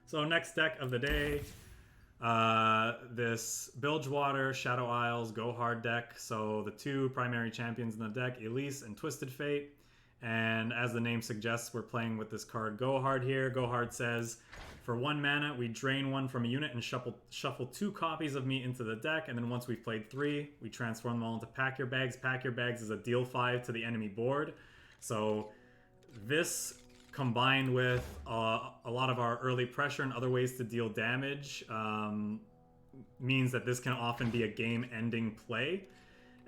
So next deck of the day, this Bilgewater, Shadow Isles, Go Hard deck. So the two primary champions in the deck, Elise and Twisted Fate. And as the name suggests, we're playing with this card Go Hard here. Go Hard says, for 1 mana, we drain 1 from a unit and shuffle 2 copies of me into the deck. And then once we've played 3, we transform them all into Pack Your Bags. Pack Your Bags is a deal 5 to the enemy board. So this, combined with a lot of our early pressure and other ways to deal damage, means that this can often be a game-ending play.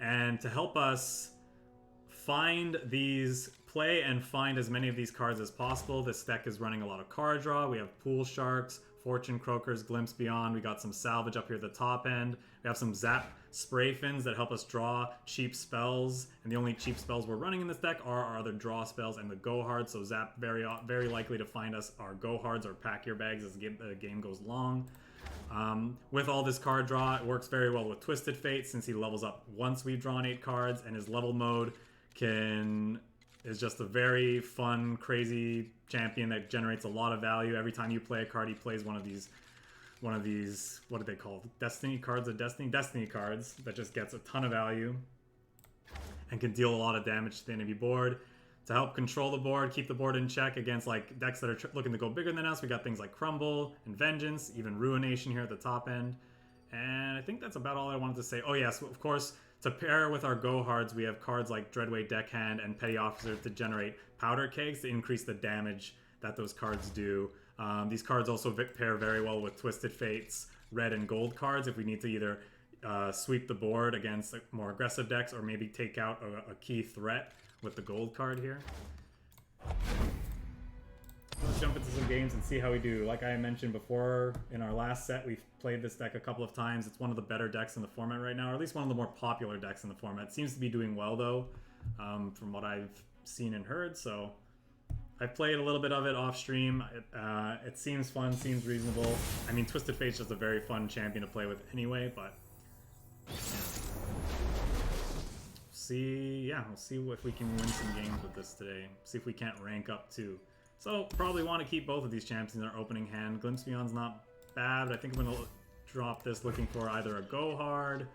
And to help us play and find as many of these cards as possible, this deck is running a lot of card draw. We have Pool Sharks, Fortune Croakers, Glimpse Beyond. We got some salvage up here at the top end. We have some Zap Spray Fins that help us draw cheap spells. And the only cheap spells we're running in this deck are our other draw spells and the Go Hard. So Zap very likely to find us our Go Hards or Pack Your Bags as the game goes long. With all this card draw, it works very well with Twisted Fate since he levels up once we've drawn 8 cards, and his level mode is just a very fun, crazy champion that generates a lot of value. Every time you play a card, he plays one of these, what do they call it? Destiny cards of Destiny cards that just gets a ton of value and can deal a lot of damage to the enemy board. To help control the board, keep the board in check against like decks that are looking to go bigger than us, we got things like Crumble and Vengeance, even Ruination here at the top end. And I think that's about all I wanted to say. Oh yes, of course, to pair with our Go Hards, we have cards like Dreadweight Deckhand and Petty Officer to generate Powder Kegs to increase the damage that those cards do. These cards also pair very well with Twisted Fate's red and gold cards if we need to either sweep the board against more aggressive decks or maybe take out a key threat with the gold card here. Let's jump into some games and see how we do. Like I mentioned before, in our last set, we've played this deck a couple of times. It's one of the better decks in the format right now, or at least one of the more popular decks in the format. It seems to be doing well, though, from what I've seen and heard. So I've played a little bit of it off stream. It seems fun, seems reasonable. I mean, Twisted Fate's just a very fun champion to play with anyway, but yeah. We'll see if we can win some games with this today. See if we can't rank up too. So, probably want to keep both of these champions in our opening hand. Glimpse Beyond's not bad, but I think I'm going to drop this looking for either a Go Hard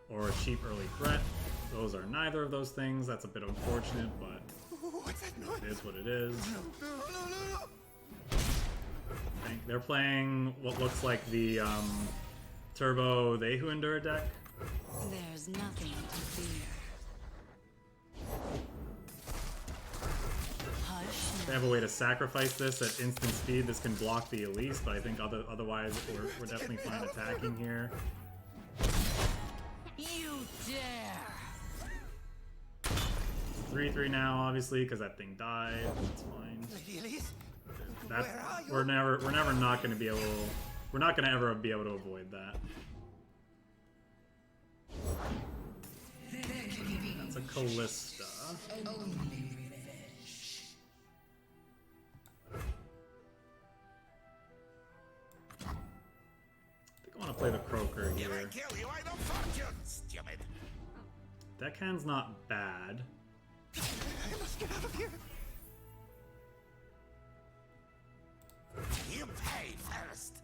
or a cheap early threat. Those are neither of those things. That's a bit unfortunate, but it is what it is. I think they're playing what looks like the Turbo They Who Endure deck. There's nothing to fear. They have a way to sacrifice this at instant speed. This can block the Elise, but I think otherwise we're definitely fine attacking here. You dare! 3/3 now, obviously, because that thing died. That's fine. We're never not going to be able. We're not going to ever be able to avoid that. That's a Callista. I want to play the Croaker here. If I kill you, I don't fuck you, stupid. Deckhand's not bad. I must get out of here. You pay first.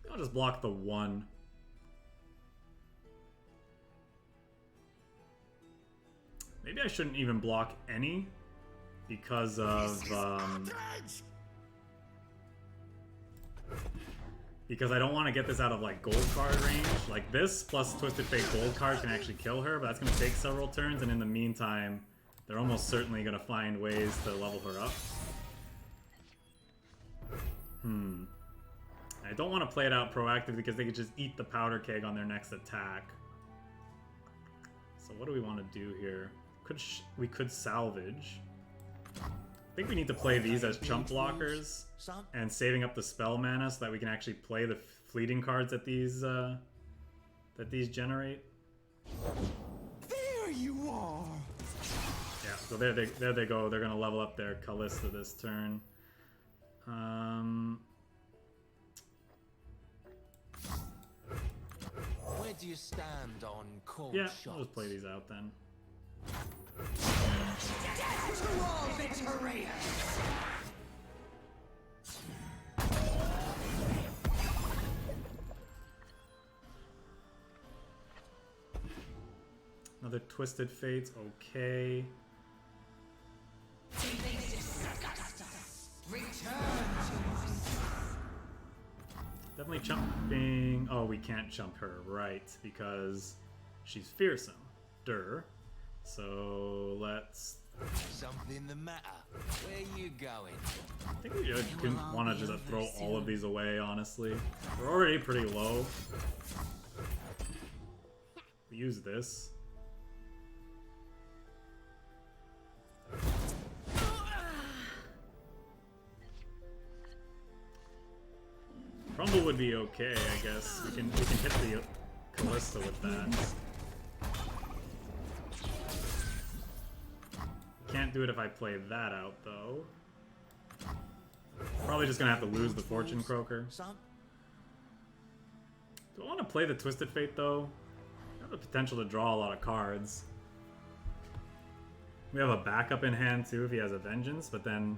I'll just block the 1. Maybe I shouldn't even block any because of because I don't want to get this out of like gold card range. Like this plus Twisted Fate gold card can actually kill her, but that's going to take several turns, and in the meantime, they're almost certainly going to find ways to level her up. I don't want to play it out proactively because they could just eat the powder keg on their next attack. So what do we want to do here? We could salvage. I think we need to play these as chump blockers and saving up the spell mana so that we can actually play the fleeting cards that these generate. There you are. Yeah, so there they go. They're gonna level up their Callista this turn. Where do you stand on cold Yeah, shots? I'll just play these out then. Death to all betrayers! Other Twisted Fates, okay. Definitely jumping. Oh, we can't jump her, right? Because she's fearsome. Durr. So let's. Something the matter? Where you going? I think we didn't want to just throw all of these away, honestly. We're already pretty low. We use this. Crumble would be okay, I guess. We can hit the Callista with that. Can't do it if I play that out, though. Probably just gonna have to lose the Fortune Croaker. Do I want to play the Twisted Fate, though? I have the potential to draw a lot of cards. We have a backup in hand, too, if he has a Vengeance, but then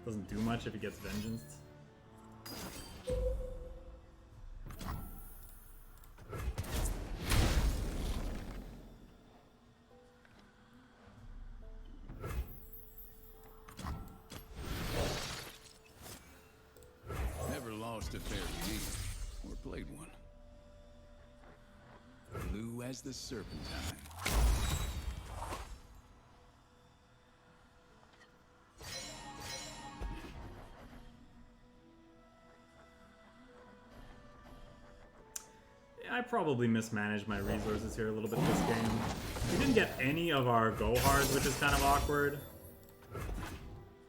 doesn't do much if he gets Vengeance. Never lost a fair game, or played one. Blue as the Serpentine. I probably mismanaged my resources here a little bit this game. We didn't get any of our go-hards, which is kind of awkward.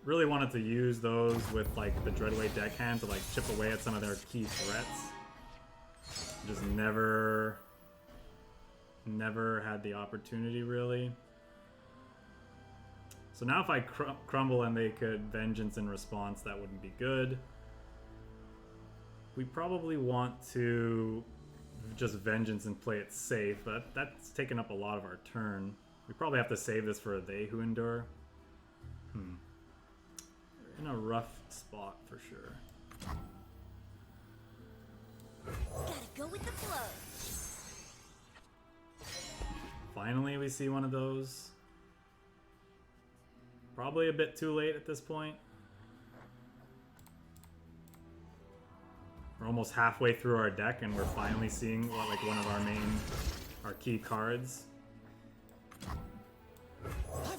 Really wanted to use those with like the Dreadway deckhand to like chip away at some of their key threats. Just never had the opportunity, really. So now if I crumble and they could Vengeance in response, that wouldn't be good. We probably want to just Vengeance and play it safe, but that's taken up a lot of our turn. We probably have to save this for a They Who Endure. We're in a rough spot for sure. Gotta go with the flow. Finally we see one of those. Probably a bit too late at this point. We're almost halfway through our deck and we're finally seeing what, like, one of our key cards.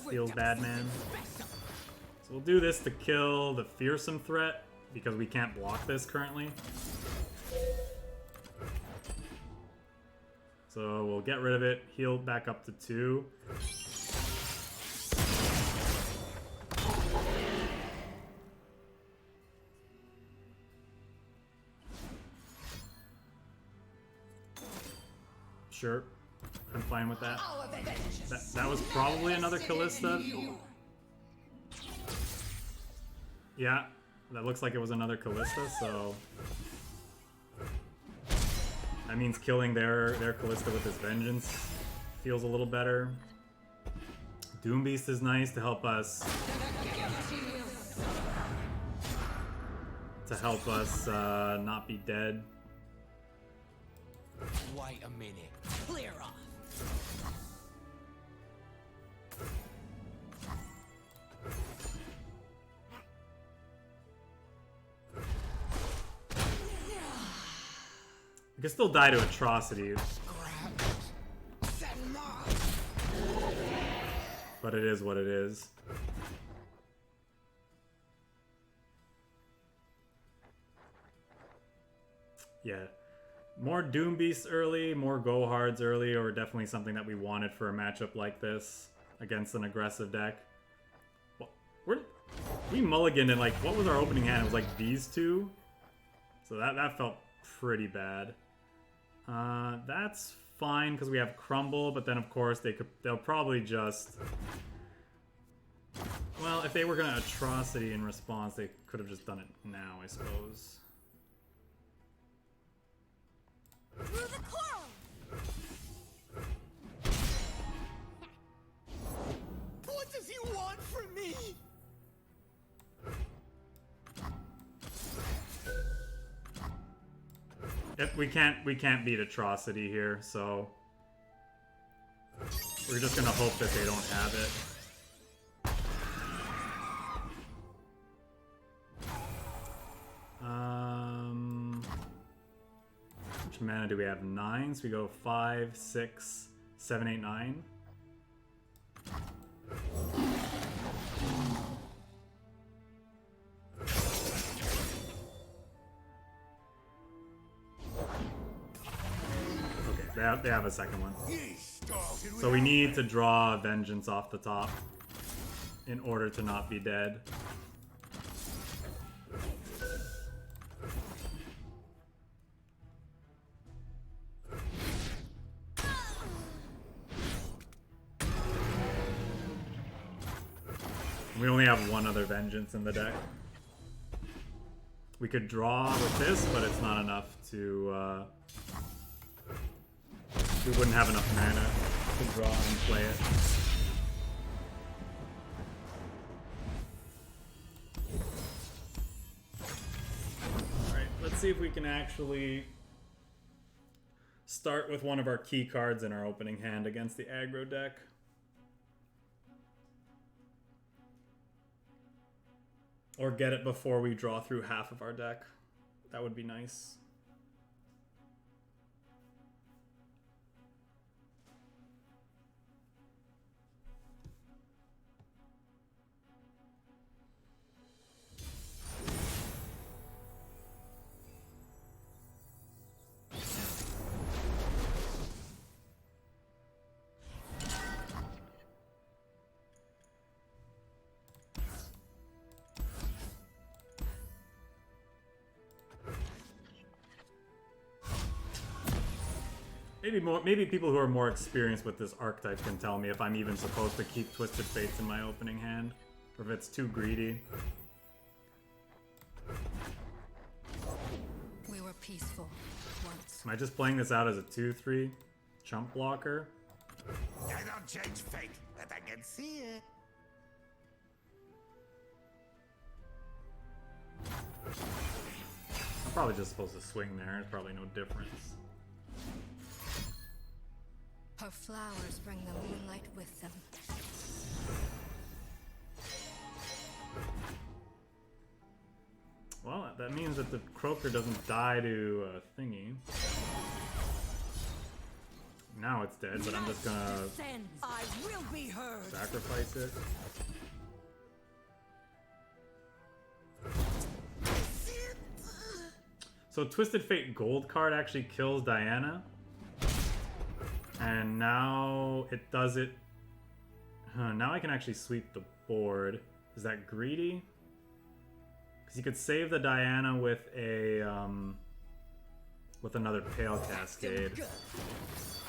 Feels bad, man. So we'll do this to kill the fearsome threat because we can't block this currently. So we'll get rid of it, heal back up to 2. Sure, I'm fine with that. That was probably another Callista. Yeah, that looks like it was another Callista, so that means killing their Callista with this Vengeance feels a little better. Doombeast is nice to help us not be dead. Wait a minute. Clear off. We can still die to Atrocity, but it is what it is. Yeah. More Doom Beasts early, more Go Hards early, or definitely something that we wanted for a matchup like this against an aggressive deck. Well, we mulliganed and, like, what was our opening hand? It was like these two. So that felt pretty bad. That's fine because we have Crumble, but then of course they'll probably just. Well, if they were gonna Atrocity in response, they could have just done it now, I suppose. Through the coral. What does he want from me? Yep, we can't beat Atrocity here, so We're just gonna hope that they don't have it. Which mana do we have? 9, so we go 5, 6, 7, 8, 9. Okay, they have a second one. So we need to draw Vengeance off the top in order to not be dead. We only have one other Vengeance in the deck. We could draw with this, but it's not enough to... we wouldn't have enough mana to draw and play it. Alright, let's see if we can actually start with one of our key cards in our opening hand against the aggro deck. Or get it before we draw through half of our deck. That would be nice. Maybe people who are more experienced with this archetype can tell me if I'm even supposed to keep Twisted Fates in my opening hand, or if it's too greedy. We were peaceful once. Am I just playing this out as a 2/3 chump blocker? I don't change fate, but I can see it. I'm probably just supposed to swing there. There's probably no difference. Her flowers bring the moonlight with them. Well, that means that the Croaker doesn't die to a thingy. Now it's dead, but I'm just gonna I will be heard. sacrifice it. So Twisted Fate Gold card actually kills Diana. And now it does it... now I can actually sweep the board. Is that greedy? Because you could save the Diana with a... with another Pale Cascade.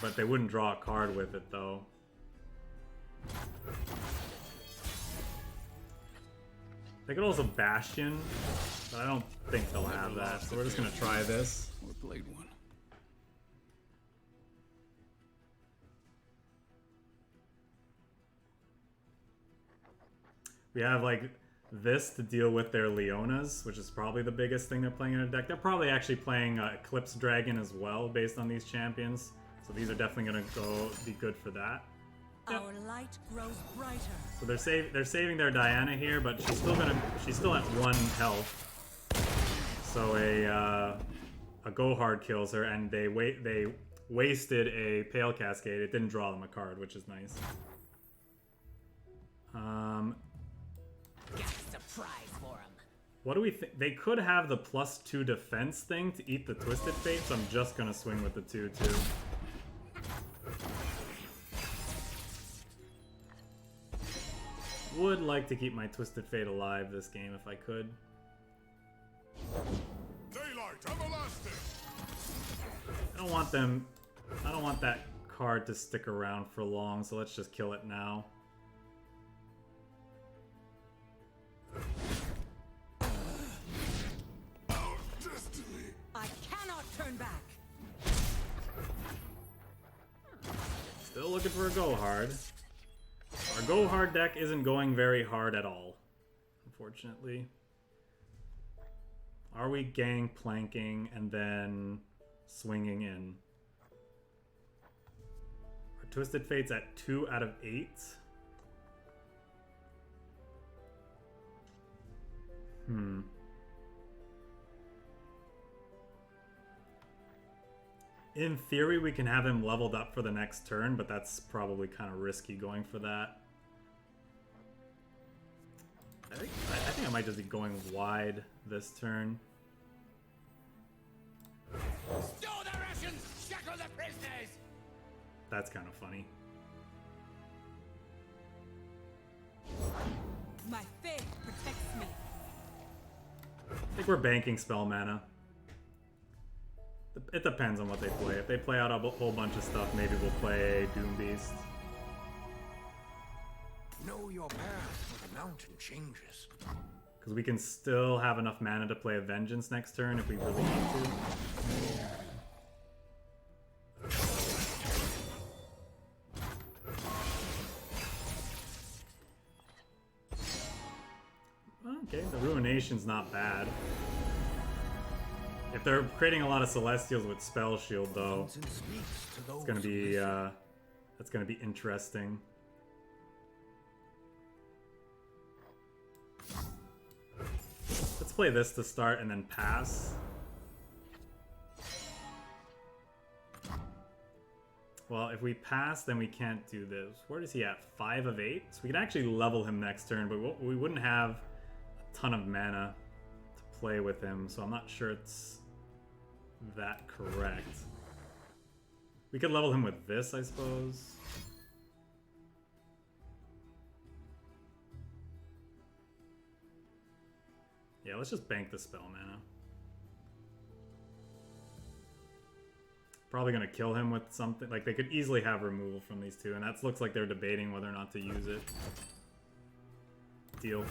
But they wouldn't draw a card with it, though. They could also Bastion, but I don't think they'll have that, so we're just gonna try this. Or played one. We have like this to deal with their Leonas, which is probably the biggest thing they're playing in a deck. They're probably actually playing Eclipse Dragon as well, based on these champions. So these are definitely gonna be good for that. Yep. Our light grows brighter. So they're saving their Diana here, but she's still at 1 health. So a Go Hard kills her, and they wasted a Pale Cascade. It didn't draw them a card, which is nice. Got a surprise for him. What do we think? They could have the +2 defense thing to eat the Twisted Fate, so I'm just gonna swing with the 2/2. Would like to keep my Twisted Fate alive this game if I could. Daylight everlasting. I don't want that card to stick around for long, so let's just kill it now. Our destiny. I cannot turn back. Still looking for a Go Hard. Our Go Hard deck isn't going very hard at all, unfortunately. Are we Gangplanking and then swinging in? Our Twisted Fate's at 2 out of 8. In theory, we can have him leveled up for the next turn, but that's probably kind of risky going for that. I think I might just be going wide this turn. Store the rations! Shackle the prisoners! That's kind of funny. My faith protects me. I think we're banking spell mana. It depends on what they play. If they play out a whole bunch of stuff, maybe we'll play Doom Beast. Know your path when the mountain changes. Because we can still have enough mana to play a Vengeance next turn if we really need to. Okay, the Ruination's not bad. If they're creating a lot of Celestials with Spell Shield, though, it's gonna be that's gonna be interesting. Let's play this to start and then pass. Well, if we pass, then we can't do this. Where is he at? 5 of 8? So we can actually level him next turn, but we wouldn't have a ton of mana to play with him, so I'm not sure it's that correct. We could level him with this, I suppose. Yeah, let's just bank the spell mana. Probably gonna kill him with something. Like, they could easily have removal from these two, and that looks like they're debating whether or not to use it. Deal.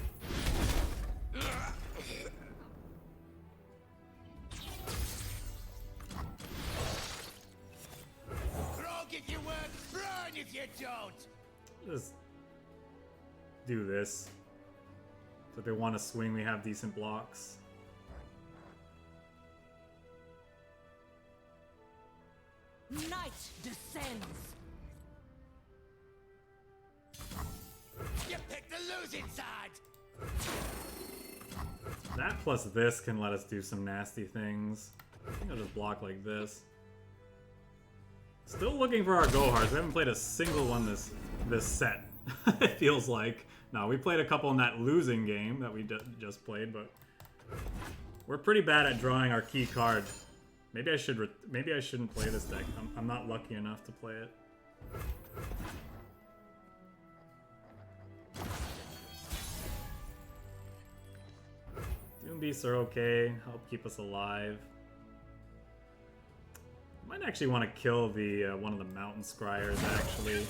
Frog if you work, run if you don't! Just do this. So if they want to swing, we have decent blocks. Night descends. You picked the losing side! That plus this can let us do some nasty things. I think I'll just block like this. Still looking for our Gohards. We haven't played a single one this set. It feels like. No, we played a couple in that losing game that we just played, but we're pretty bad at drawing our key card. Maybe I shouldn't play this deck. I'm not lucky enough to play it. Doom Beasts are okay. Help keep us alive. Might actually want to kill the one of the Mountain Scryers, actually.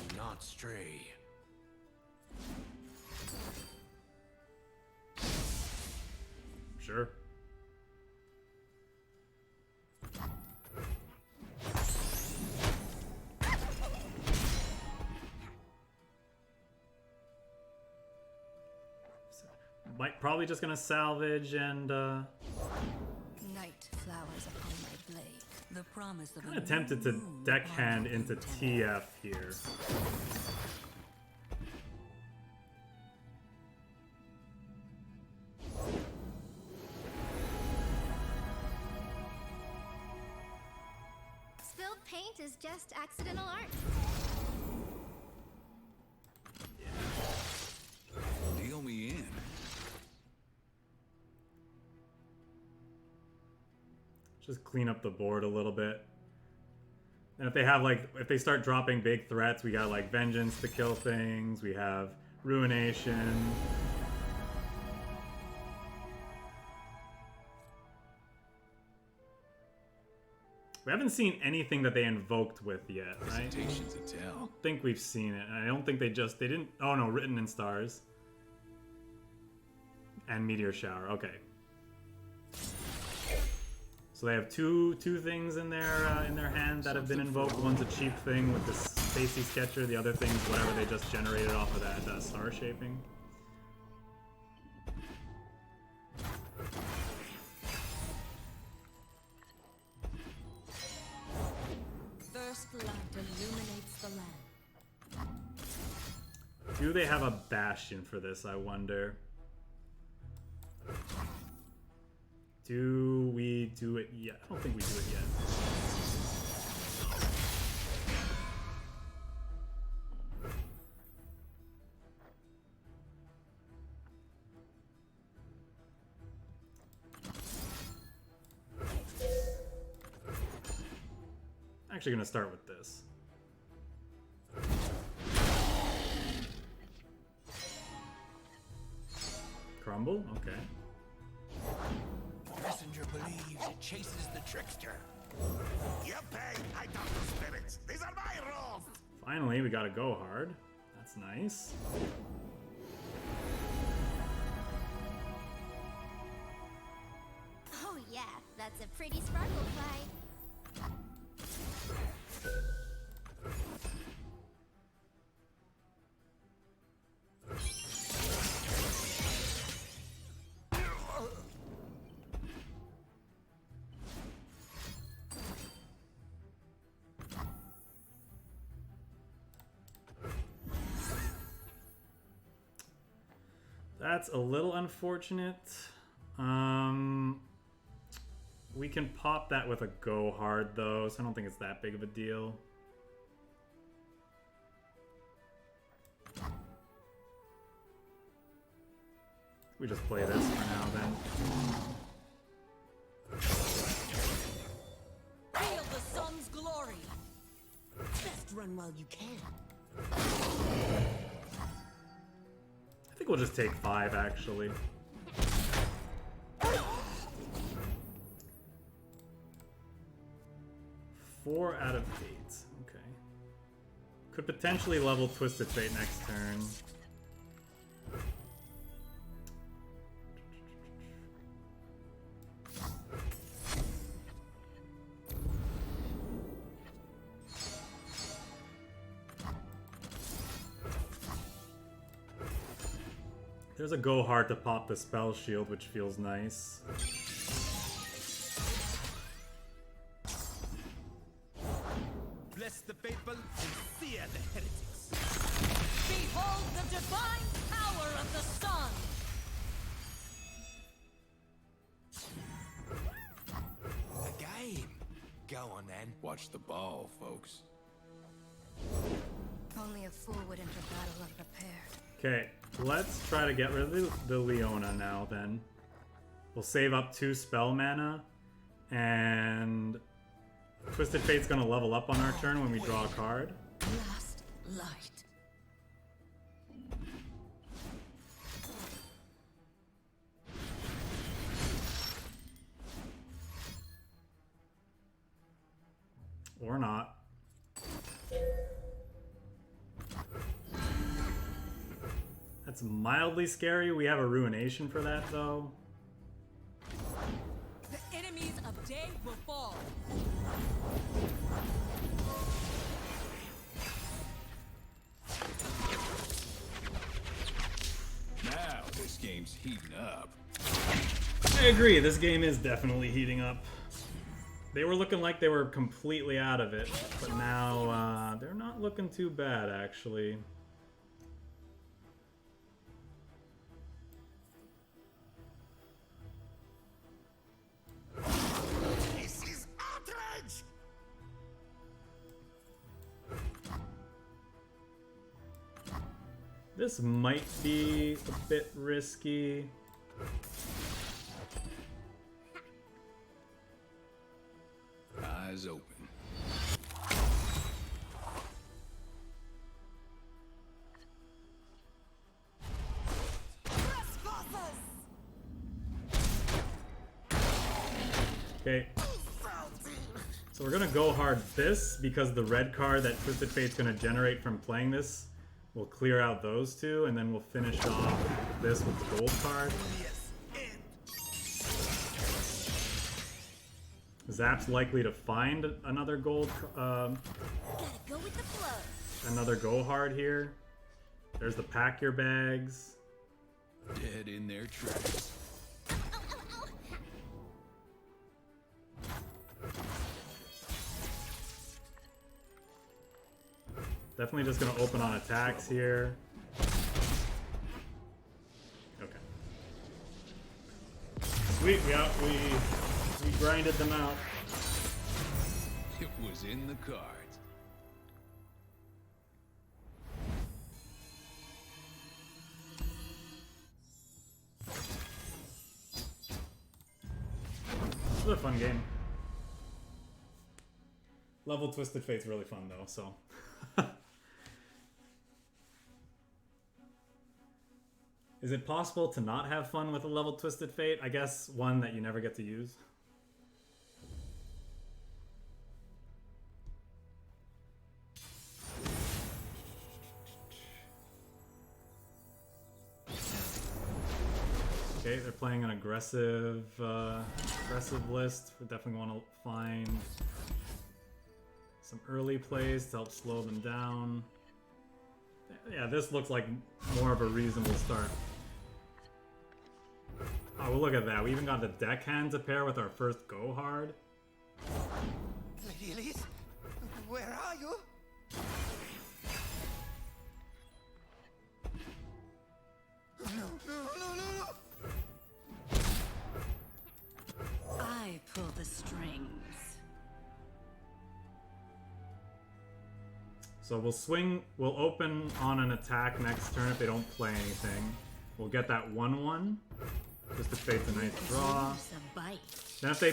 Do not stray. Sure. Probably just gonna salvage and Night flowers upon my blade. The promise of kinda tempted to deckhand into TF here. Spilled paint is just accidental art. Deal me in. Just clean up the board a little bit. And if they have if they start dropping big threats, we got like Vengeance to kill things, we have Ruination. We haven't seen anything that they invoked with yet, right? Hesitation's a I tell. don't think we've seen it, and I don't think they didn't, oh no, Written in Stars. And Meteor Shower, okay. So they have two things in their hand that have been invoked. One's a cheap thing with this Spacey Sketcher. The other thing's whatever they just generated off of that star shaping. First light illuminates the land. Do they have a bastion for this, I wonder? Do we do it yet? I don't think we do it yet. Actually gonna start with this. Crumble? Okay. Messenger believes it chases the trickster. You pay, I talk to spirits. These are my rules. Finally, we got a go hard. That's nice. Oh yeah, that's a pretty sparkle fly. That's a little unfortunate. We can pop that with a go hard though, so I don't think it's that big of a deal. We just play this for now then. Feel the sun's glory. Best run while you can. I think we'll just take 5 actually. Four out of 8. Okay. Could potentially level Twisted Fate next turn. There's a go hard to pop the spell shield, which feels nice. Bless the faithful and sear the heretics. Behold the divine power of the sun. The game. Go on then. Watch the ball, folks. Only a fool would enter battle unprepared. Okay, let's try to get rid of the Leona now then. We'll save up 2 spell mana, and Twisted Fate's gonna level up on our turn when we draw a card. Last light. Or not. That's mildly scary. We have a Ruination for that though. The enemies of day will fall. Now this game's heating up. I agree, this game is definitely heating up. They were looking like they were completely out of it, but now they're not looking too bad actually. This is outrage. This might be a bit risky. Eyes open. Okay. So we're gonna go hard this because the red card that Twisted Fate's gonna generate from playing this will clear out those 2, and then we'll finish off this with the gold card. Zap's likely to find another gold, Gotta go with the flow. another go hard here. There's the pack your bags. Dead in their tracks. Ow, ow, ow. Definitely just gonna open on attacks here. Okay. Sweet, we grinded them out. It was in the cards. This is a fun game. Level Twisted Fate's really fun though, so. Is it possible to not have fun with a level Twisted Fate? I guess one that you never get to use. Okay, they're playing an aggressive list. We definitely want to find some early plays to help slow them down. Yeah, this looks like more of a reasonable start. Oh, well, look at that. We even got the deckhand to pair with our first go hard. Lady Elise, where are you? No. I pull the strings. So we'll open on an attack next turn if they don't play anything. We'll get that 1/1. Just to fade the nice draw. Then if they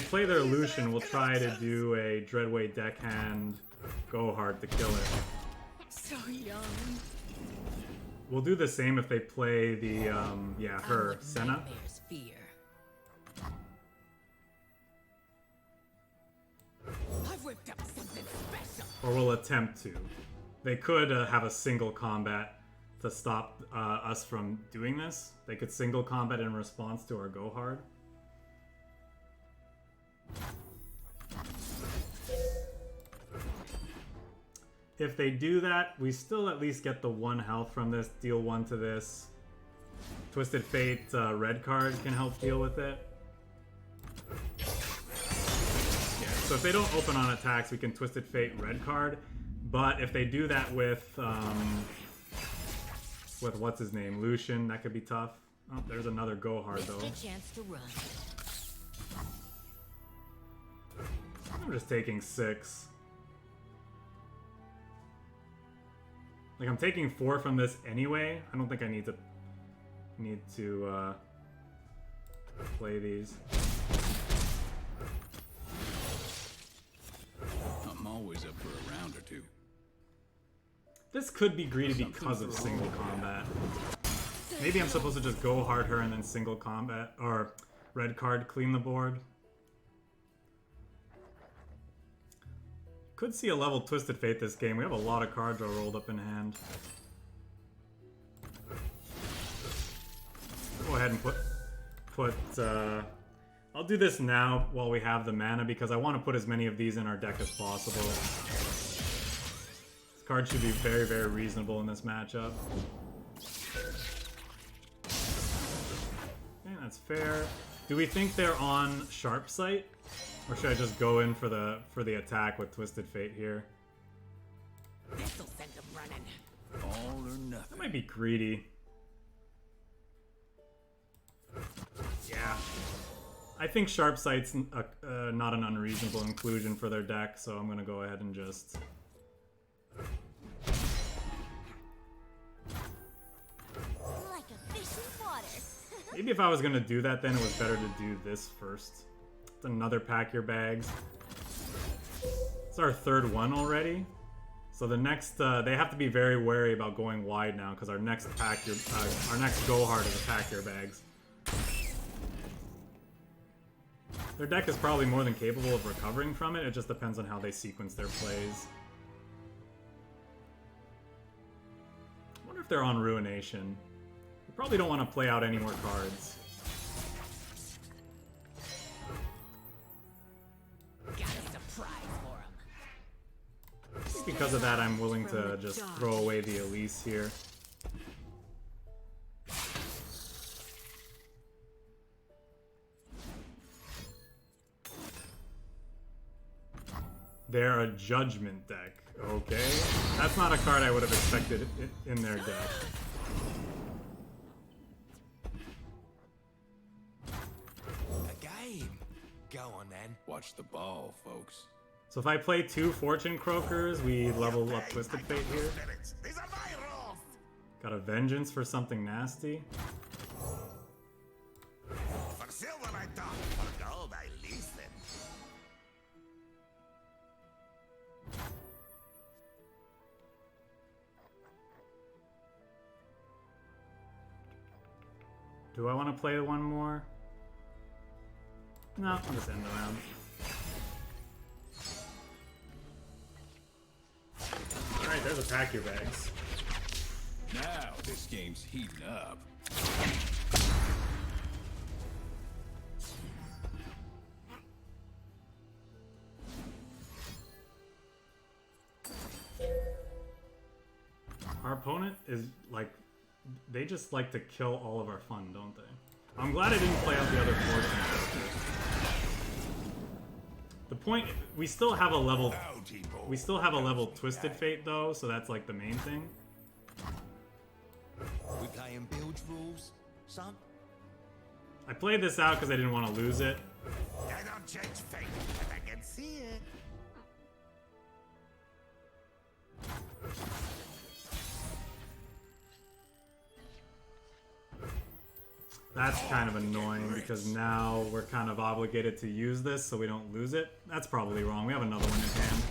play their Lucian, we'll try to do a Dreadway deckhand go hard to kill it. So young. We'll do the same if they play the her Senna. Nightmare's fear. I've whipped up something special. Or we'll attempt to. They could have a single combat to stop us from doing this. They could single combat in response to our go hard. If they do that, we still at least get the 1 health from this, deal 1 to this. Twisted Fate red card can help deal with it. Yeah, so if they don't open on attacks, we can Twisted Fate red card. But if they do that with what's his name, Lucian, that could be tough. Oh, there's another go hard though. Missed a chance to run. I'm just taking 6. Like, I'm taking 4 from this anyway. I don't think I need to play these. I'm always up for a round or two. This could be greedy because of single combat. Maybe I'm supposed to just go hard her and then single combat, or red card clean the board. Could see a level Twisted Fate this game. We have a lot of cards rolled up in hand. Go ahead and put I'll do this now while we have the mana because I want to put as many of these in our deck as possible. This card should be very, very reasonable in this matchup. Okay, that's fair. Do we think they're on Sharp Sight? Or should I just go in for the attack with Twisted Fate here? This'll send them running. All or nothing. That might be greedy. Yeah. I think Sharp Sight's not an unreasonable inclusion for their deck, so I'm gonna go ahead and just... Like a fish in water. Maybe if I was gonna do that, then it was better to do this first. It's another pack your bags. It's our 3rd one already. So the next, they have to be very wary about going wide now, because our next our next go hard is a pack your bags. Their deck is probably more than capable of recovering from it. It just depends on how they sequence their plays. I wonder if they're on Ruination. We probably don't want to play out any more cards. Got a surprise for him. I think because of that, I'm willing to just throw away the Elise here. They're a judgment deck. Okay. That's not a card I would have expected in their deck. A game. Go on then. Watch the ball, folks. So if I play 2 Fortune Croakers, we level up Twisted Fate here. Spirits. These are my rules. Got a Vengeance for something nasty. For silver I talk, for gold I listen. Do I want to play one more? No, I'll just end the round. Alright, there's a pack your bags. Now this game's heating up. Our opponent is like, they just like to kill all of our fun, don't they? I'm glad I didn't play out the other fortune characters. The point, we still have a level Twisted Fate though, so that's like the main thing. We playing bilge rules, son? I played this out because I didn't want to lose it. I don't change fate, but I can see it. That's kind of annoying because now we're kind of obligated to use this so we don't lose it. That's probably wrong. We have another one in hand.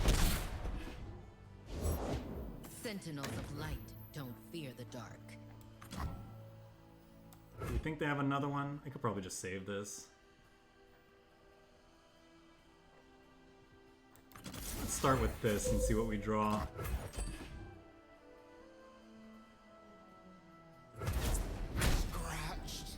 Sentinels of light don't fear the dark. Do you think they have another one? I could probably just save this. Let's start with this and see what we draw. Scratched.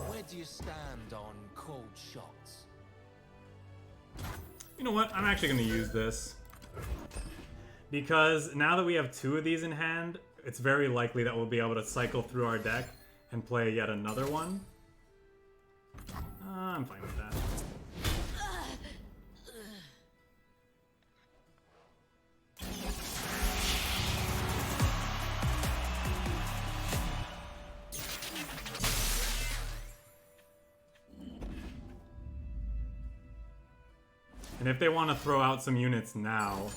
Where do you stand on cold shots? You know what? I'm actually going to use this. Because now that we have 2 of these in hand, it's very likely that we'll be able to cycle through our deck and play yet another one. I'm fine with that. And if they want to throw out some units now,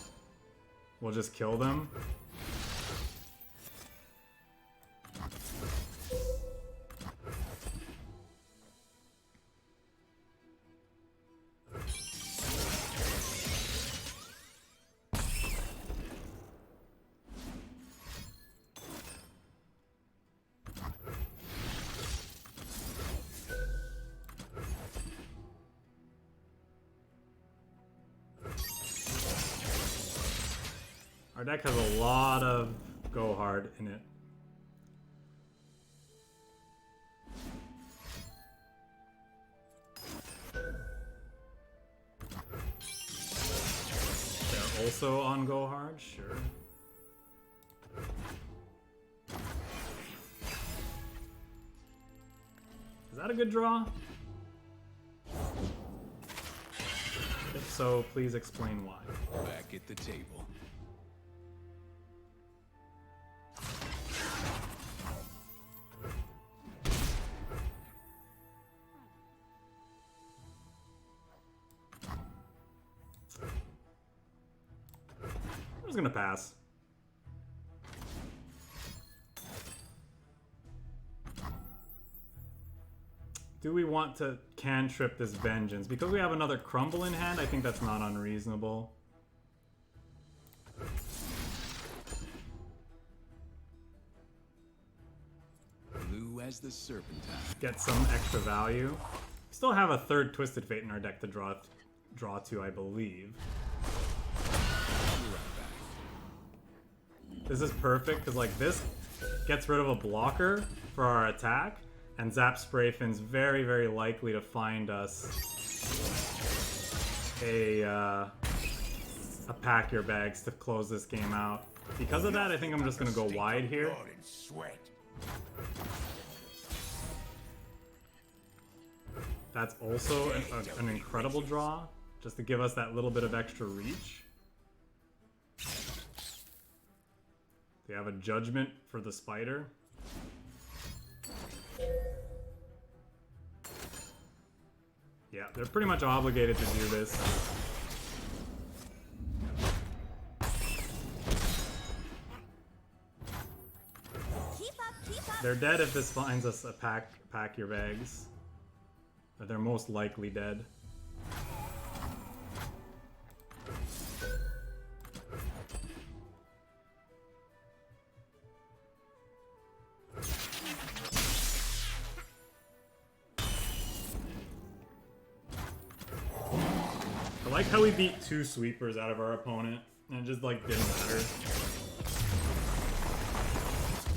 we'll just kill them. Our deck has a lot of go hard in it. They're also on go hard, sure. Is that a good draw? If so, please explain why. Back at the table. I'm just gonna pass. Do we want to cantrip this Vengeance? Because we have another Crumble in hand, I think that's not unreasonable. Blue as the Serpentine. Get some extra value. We still have a 3rd Twisted Fate in our deck to draw to, I believe. This is perfect, because like this gets rid of a blocker for our attack, and Zap Sprayfin's very, very likely to find us a pack your bags to close this game out. Because of that, I think I'm just going to go wide here. Blood and sweat. That's also an incredible draw, just to give us that little bit of extra reach. They have a judgment for the spider. Yeah, they're pretty much obligated to do this. Keep up. They're dead if this finds us a pack your bags. But they're most likely dead. I like how we beat 2 sweepers out of our opponent, and it just like didn't matter.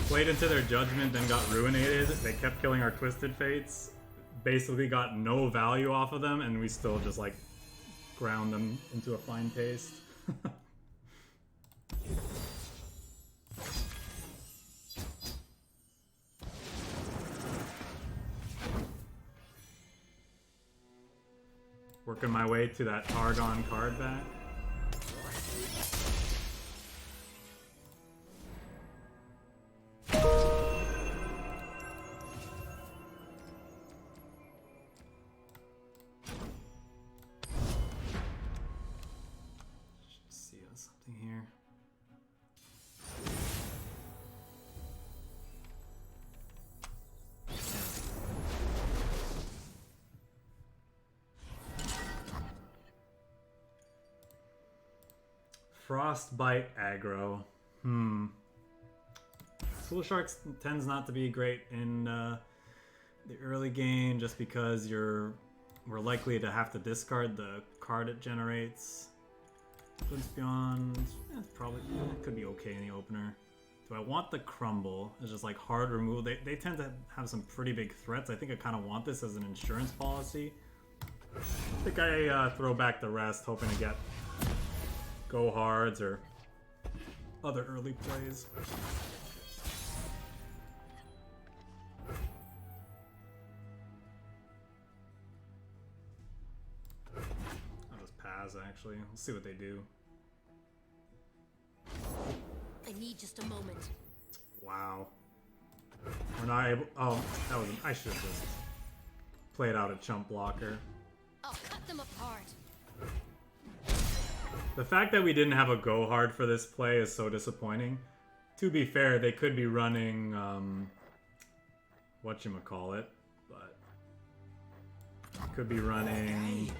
Played into their judgment, then got ruinated. They kept killing our Twisted Fates. Basically got no value off of them, and we still just like ground them into a fine paste. Working my way to that Targon card back. See something here. Frostbite aggro. Pool Sharks tends not to be great in the early game just because we're likely to have to discard the card it generates. Glimpse Beyond, it's probably it could be okay in the opener. Do I want the Crumble? It's just like hard removal. They tend to have some pretty big threats. I think I kind of want this as an insurance policy. I think I throw back the rest, hoping to get go hards or other early plays. I'll just pass actually. We'll see what they do. I need just a moment. Wow. We're not able. Oh, that was. I should have just played out a chump blocker. I'll cut them apart. The fact that we didn't have a go hard for this play is so disappointing. To be fair, they could be running whatchamacallit, but could be running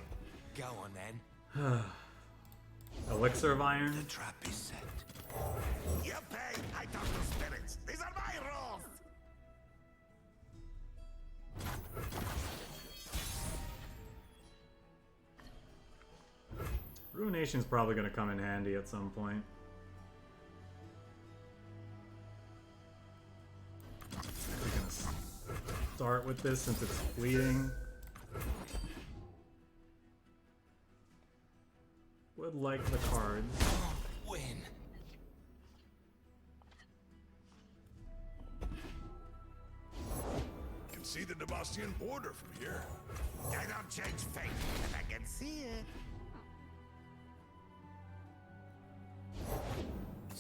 Go on then. Elixir of Iron. The trap is set. You pay. I talk to spirits. These are my rules. Ruination's probably going to come in handy at some point. We're going to start with this since it's fleeting. Would like the cards. Win. Can see the Demastian border from here. I don't change fate, but I can see it.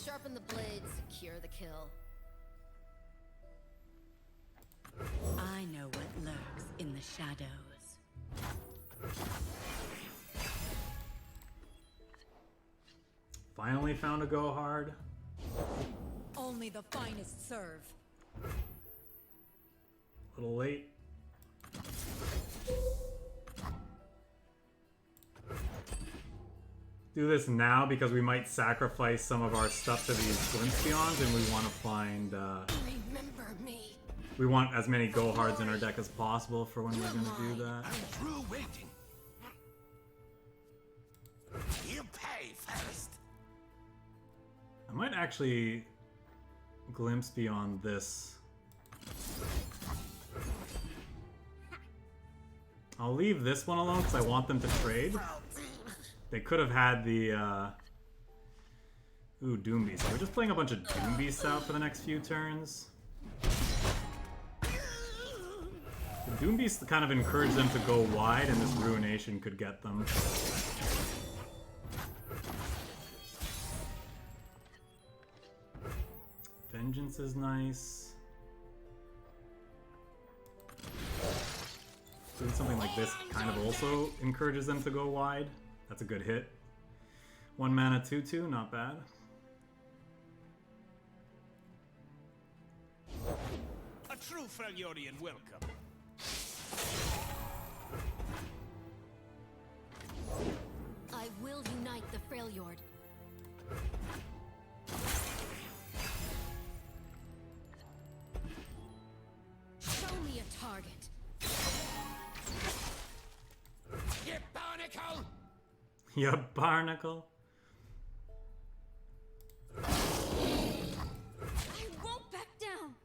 Sharpen the blade, secure the kill. I know what lurks in the shadows. Finally found a go hard. Only the finest serve. A little late. Do this now because we might sacrifice some of our stuff to these Glimpse Beyonds, and we want to find Remember me. we want as many go hards in our deck as possible for when we're gonna do that. I'm through waiting. You pay first. I might actually Glimpse Beyond this. I'll leave this one alone because I want them to trade. They could have had the ooh, Doom Beast. So we're just playing a bunch of Doom Beasts out for the next few turns. The Doombeast kind of encouraged them to go wide, and this Ruination could get them. Vengeance is nice. Doing something like this kind of also encourages them to go wide. That's a good hit. 1 mana 2/2, not bad. A true Freljordian welcome. I will unite the Freljord. Show me a target. You barnacle! Ya barnacle. I won't back down.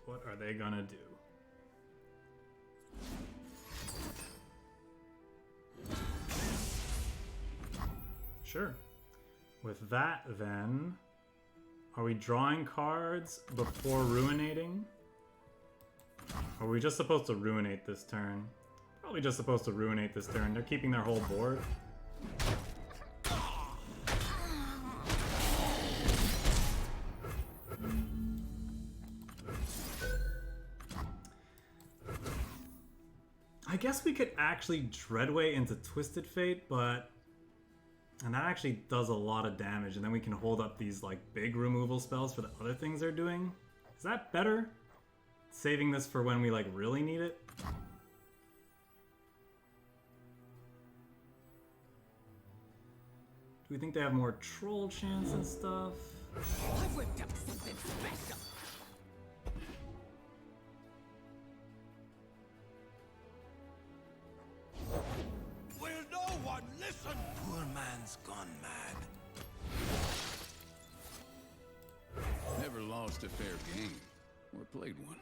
What are they gonna do? Sure. With that, then, are we drawing cards before ruinating? Or are we just supposed to ruinate this turn? Probably just supposed to ruinate this turn. They're keeping their whole board. I guess we could actually Dreadway into Twisted Fate, but... And that actually does a lot of damage, and then we can hold up these like big removal spells for the other things they're doing. Is that better? Saving this for when we like really need it? Do we think they have more troll chance and stuff? I whipped up something special. Will no one listen? Poor man's gone mad. Never lost a fair game. Or played one.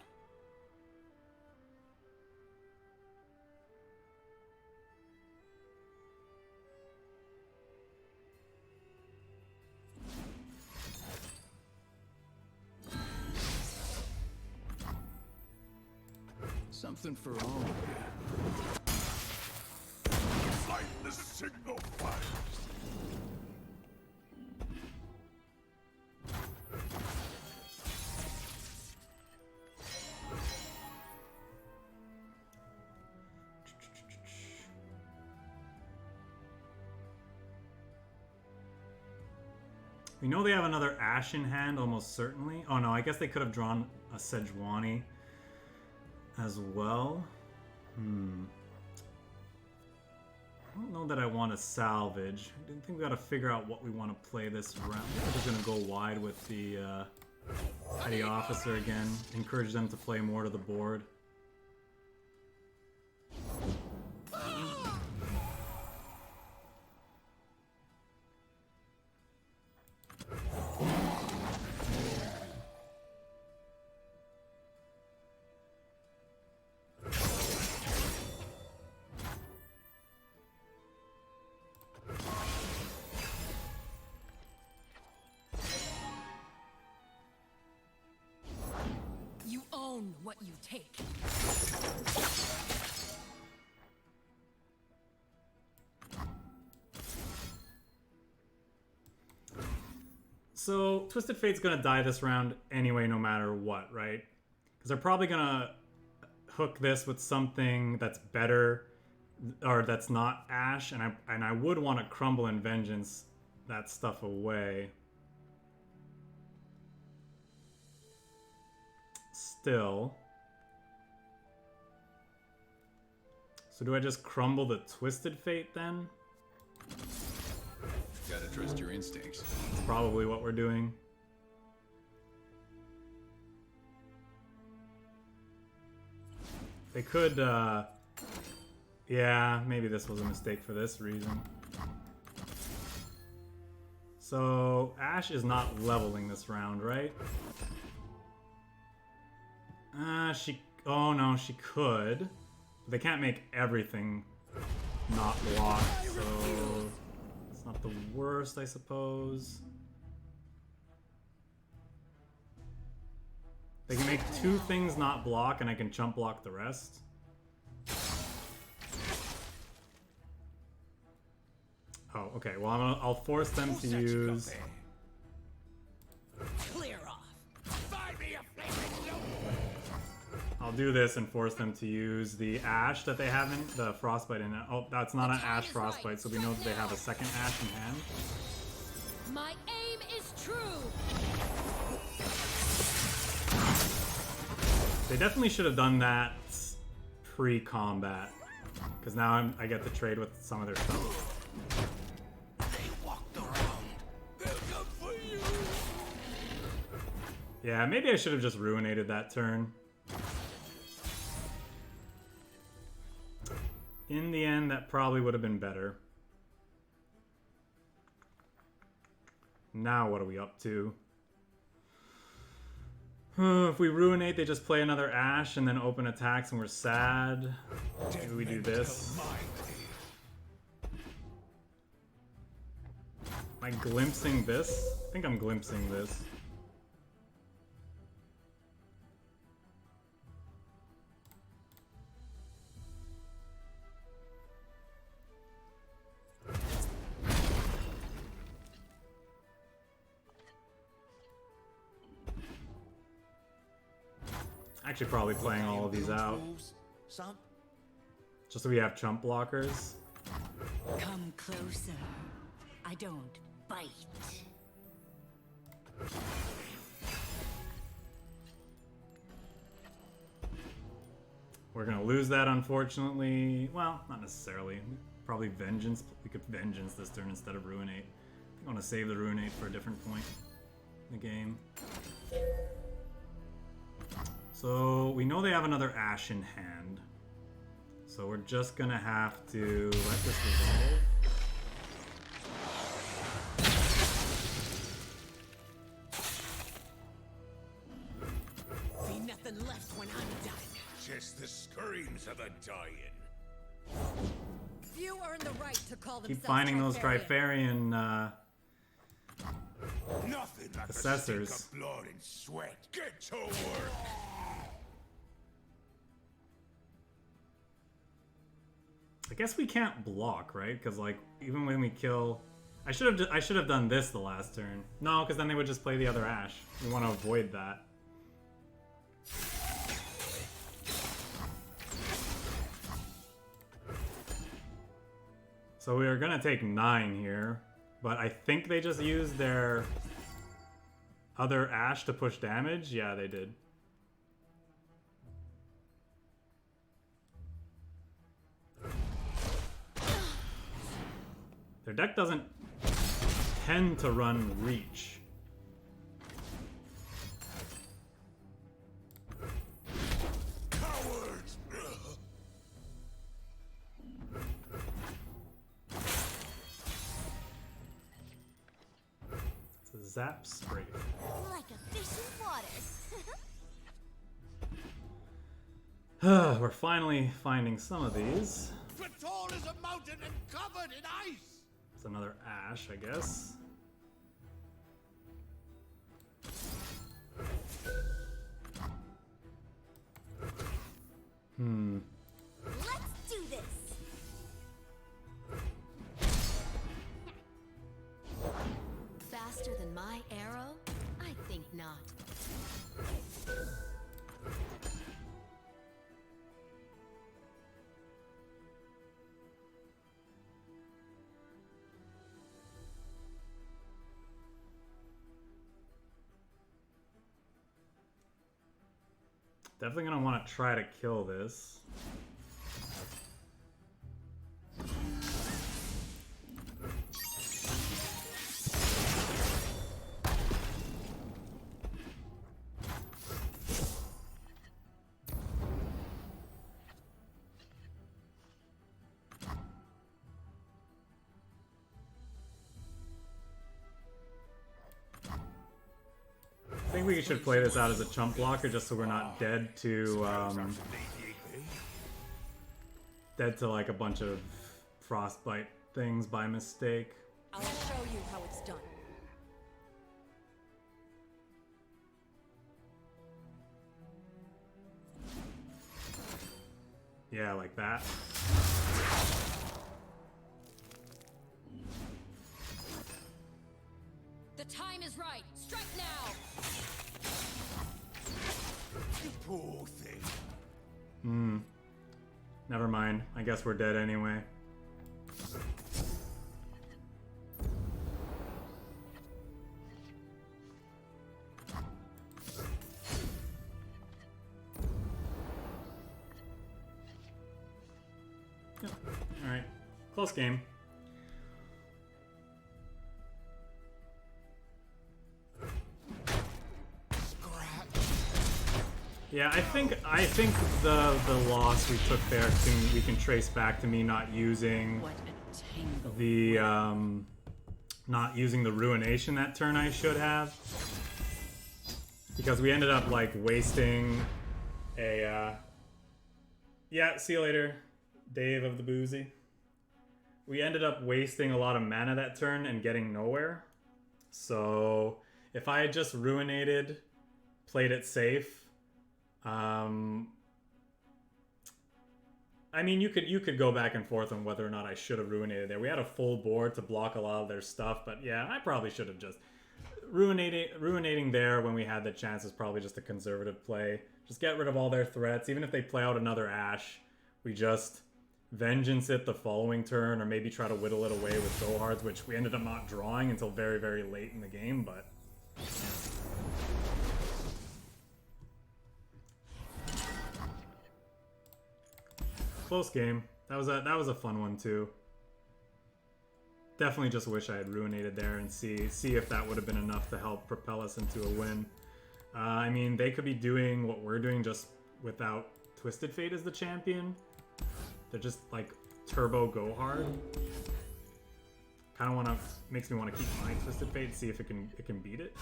Something for all of you. Light the signal fires. We know they have another Ash in hand, almost certainly. Oh no, I guess they could have drawn a Sejuani as well. I don't know that I want to salvage. I think we got to figure out what we want to play this round. We're just going to go wide with the Petty Officer again. Encourage them to play more to the board. You own what you take. So, Twisted Fate's gonna die this round anyway, no matter what, right? Because they're probably gonna hook this with something that's better, or that's not Ash, and I would want to Crumble and Vengeance that stuff away. Still. So do I just crumble the Twisted Fate then? Gotta trust your instincts. That's probably what we're doing. They could, yeah, maybe this was a mistake for this reason. So Ashe is not leveling this round, right? Oh no, she could. They can't make everything not block, so it's not the worst, I suppose. They can make 2 things not block, and I can chump block the rest. Oh, okay. Well, I'll force them to use. Clear off. Find me a flaming loop. I'll do this and force them to use the Ashe that they have in the Frostbite in it. Oh, that's not an Ashe Frostbite, so we know that they have a second Ashe in hand. My aim is true. They definitely should have done that pre-combat, because now I get to trade with some of their stuff. They walked around. They'll come for you. Yeah, maybe I should have just ruinated that turn. In the end, that probably would have been better. Now what are we up to? If we ruinate, they just play another Ashe and then open attacks and we're sad. Maybe we do this. Am I glimpsing this? I think I'm glimpsing this. Actually, probably playing all of these out. Just so we have chump blockers. Come closer. I don't bite. We're gonna lose that, unfortunately. Well, not necessarily. Probably Vengeance. We could Vengeance this turn instead of Ruinate. I think I want to save the Ruinate for a different point in the game. So we know they have another Ashe in hand. So we're just gonna have to let this resolve. Be nothing left when I'm done. Just the screams of the dying. Few earn the right to call themselves Keep finding those Trifarian. Trifarian Nothing like Assessors. the stink of blood and sweat. Get to work. I guess we can't block, right? Because like even when we kill, I should have done this the last turn. No, because then they would just play the other Ashe. We want to avoid that. So we are gonna take 9 here, but I think they just used their other Ashe to push damage. Yeah, they did. Their deck doesn't tend to run Reach. Cowards! It's a Zap Spray. Like a fish in water. We're finally finding some of these. For tall as a mountain and covered in ice! It's another Ashe, I guess. Let's do this. Faster than my arrow? I think not. Definitely gonna want to try to kill this. think we should play this out as a chump blocker just so we're not dead to like a bunch of frostbite things by mistake. I'll show you how it's done. Yeah, like that. The time is right. Strike now. You poor thing. Never mind. I guess we're dead anyway. Yep. Alright. Close game. Yeah, I think the loss we took there we can trace back to me not using What a tangle. the not using the ruination that turn I should have, because we ended up like wasting a yeah, see you later, Dave of the Boozy. We ended up wasting a lot of mana that turn and getting nowhere. So if I had just ruinated, played it safe, I mean, you could go back and forth on whether or not I should have ruinated there. We had a full board to block a lot of their stuff, but yeah, I probably should have just ruinating there when we had the chance is probably just a conservative play. Just get rid of all their threats. Even if they play out another Ash, we just vengeance it the following turn, or maybe try to whittle it away with Gohards, which we ended up not drawing until very, very late in the game, but close game. That was a fun one too. Definitely just wish I had ruinated there and see if that would have been enough to help propel us into a win. I mean, they could be doing what we're doing just without Twisted Fate as the champion. They're just like turbo go hard. Kind of makes me want to keep my Twisted Fate and see if it can beat it.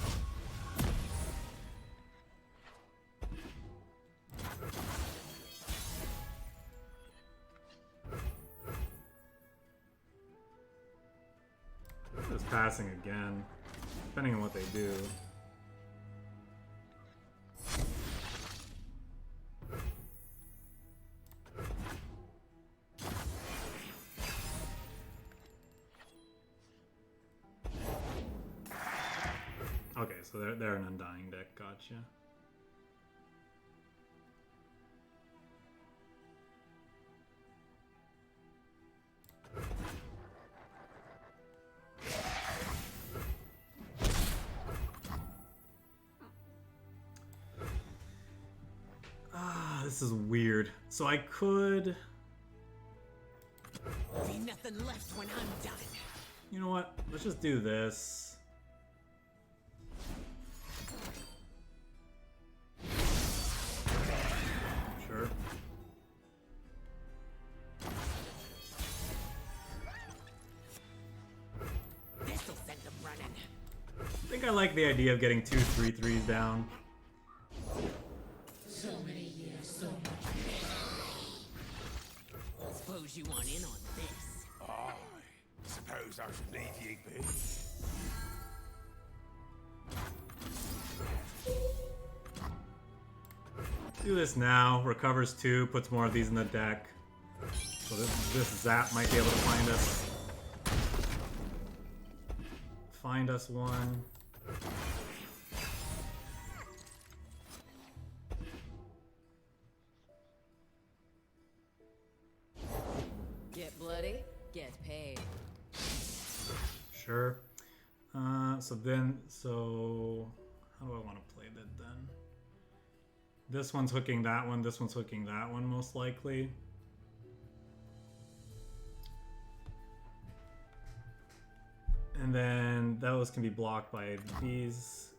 Just passing again, depending on what they do. Okay, so they're an Undying deck, gotcha. This is weird. So I could... Be nothing left when I'm done. You know what? Let's just do this. Sure. This'll send them running. I think I like the idea of getting 2 3/3s down. So many years, so much. Suppose you want in on this. I suppose I should leave you be. Do this now. Recovers 2, puts more of these in the deck. So this Zap might be able to find us. Find us one. Get bloody, get paid. Sure. So how do I want to play that then? This one's hooking that one, this one's hooking that one most likely. And then those can be blocked by these.